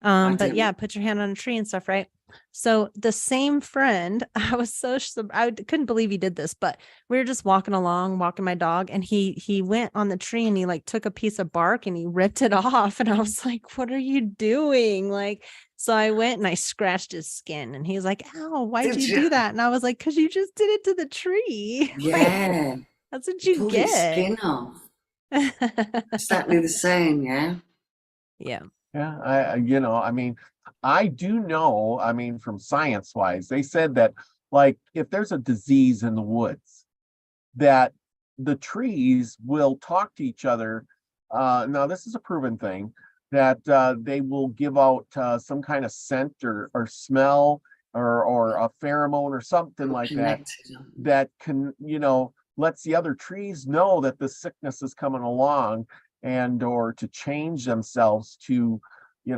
Speaker 3: But
Speaker 2: do.
Speaker 3: yeah, put your hand on a tree and stuff, right? So the same friend, I couldn't believe he did this, but we were just walking along, walking my dog, and he went on the tree and he like took a piece of bark and he ripped it off. And I was like, what are you doing? Like, so I went and I scratched his skin and he's like, ow, why'd
Speaker 2: Did
Speaker 3: you
Speaker 2: you?
Speaker 3: do that? And I was like, because you just did it to the tree. Like,
Speaker 2: Yeah.
Speaker 3: that's what you
Speaker 2: Pulled its
Speaker 3: get.
Speaker 2: skin off. Exactly the same, yeah.
Speaker 3: Yeah.
Speaker 1: Yeah, I mean, I do know, I mean, from science wise, they said that like if there's a disease in the woods, that the trees will talk to each other. Now this is a proven thing that they will give out some kind of scent or smell or a pheromone or something like that
Speaker 2: Connected.
Speaker 1: that can, lets the other trees know that the sickness is coming along and or to change themselves to,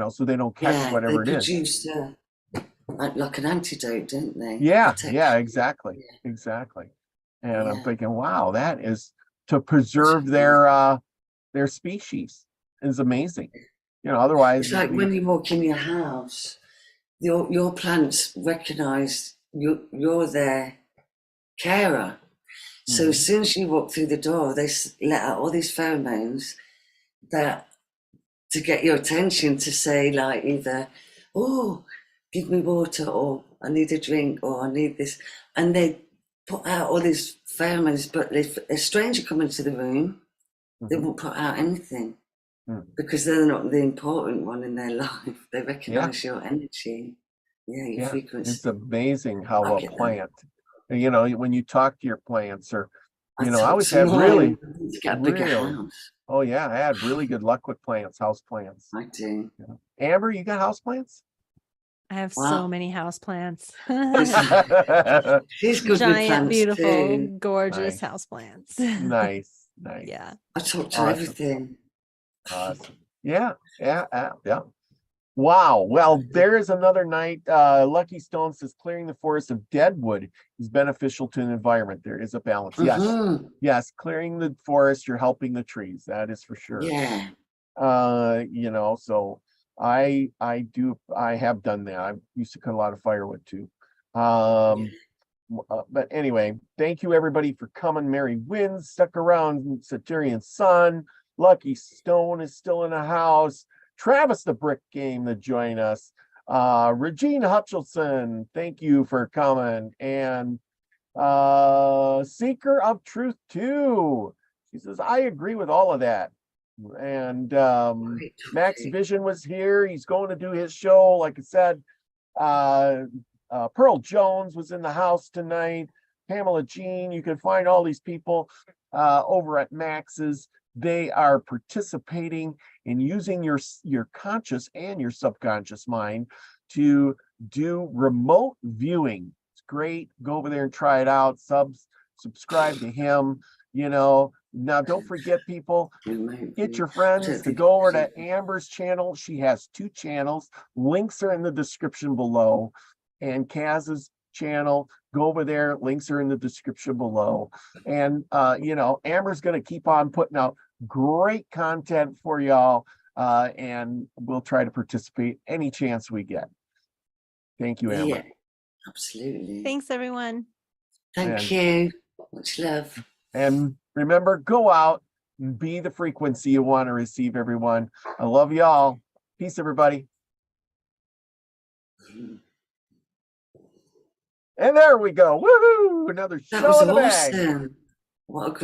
Speaker 1: so they don't catch
Speaker 2: Yeah, they
Speaker 1: whatever it is.
Speaker 2: produced like an antidote, don't they?
Speaker 1: Yeah,
Speaker 2: Protection.
Speaker 1: exactly.
Speaker 2: Yeah.
Speaker 1: Exactly. And I'm
Speaker 2: Yeah.
Speaker 1: thinking, wow, that is to preserve their species is amazing. Otherwise
Speaker 2: It's
Speaker 1: it'd
Speaker 2: like
Speaker 1: be,
Speaker 2: when you walk in your house, your plants recognise you're their carer. So as soon as you walk through the door, they let out all these pheromones that to get your attention to say like either, oh, give me water, or I need a drink, or I need this, and they put out all these pheromones. But if a stranger come into the room, they won't put out anything because they're not the important one in their life. They
Speaker 1: yeah,
Speaker 2: recognise your energy, yeah, your
Speaker 1: yeah. It's
Speaker 2: frequency.
Speaker 1: amazing how
Speaker 2: I
Speaker 1: a
Speaker 2: get that.
Speaker 1: plant, when you talk to your plants or,
Speaker 2: I
Speaker 1: I
Speaker 2: talk
Speaker 1: always
Speaker 2: to
Speaker 1: had
Speaker 2: mine to get a bigger
Speaker 1: really,
Speaker 2: house.
Speaker 1: oh yeah, I had really good luck with plants, house plants.
Speaker 2: I do.
Speaker 1: Amber, you got house plants?
Speaker 3: I have so
Speaker 2: Wow.
Speaker 3: many house plants.
Speaker 2: She's good with
Speaker 3: Giant,
Speaker 2: plants
Speaker 3: beautiful,
Speaker 2: too.
Speaker 3: gorgeous
Speaker 1: Nice,
Speaker 3: house plants.
Speaker 1: nice.
Speaker 3: Yeah.
Speaker 2: I talk to
Speaker 1: Awesome.
Speaker 2: everything.
Speaker 1: Awesome. Yeah. Wow. Well, there is another night. Lucky Stone says clearing the forest of deadwood is beneficial to the environment. There is a balance. Yes.
Speaker 2: Mm-hmm.
Speaker 1: Yes. Clearing the forest, you're helping the trees. That is for sure.
Speaker 2: Yeah.
Speaker 1: So I have done that. I used to cut a lot of firewood too. But anyway, thank you everybody for coming. Mary Wins stuck around. Satyrian Sun, Lucky Stone is still in the house. Travis the Brick Game to join us. Regina Hutchinson, thank you for coming. And Seeker of Truth 2. She says, I agree with all of that. And Max Vision was here. He's going to do his show. Like I said, Pearl Jones was in the house tonight. Pamela Jean, you can find all these people over at Max's. They are participating in using your conscious and your subconscious mind to do remote viewing. It's great. Go over there and try it out. Subscribe to him. Now don't forget, people, get your friends to go over to Amber's channel. She has 2 channels. Links are in the description below. And Caz's channel, go over there. Links are in the description below. And Amber's going to keep on putting out great content for y'all. And we'll try to participate any chance we get. Thank you, Amber.
Speaker 2: Yeah, absolutely.
Speaker 3: Thanks, everyone.
Speaker 2: Thank you. Much love.
Speaker 1: And remember, go out and be the frequency you want to receive, everyone. I love y'all. Peace, everybody. And there we go. Woohoo! Another show in the bag.
Speaker 2: Awesome. What a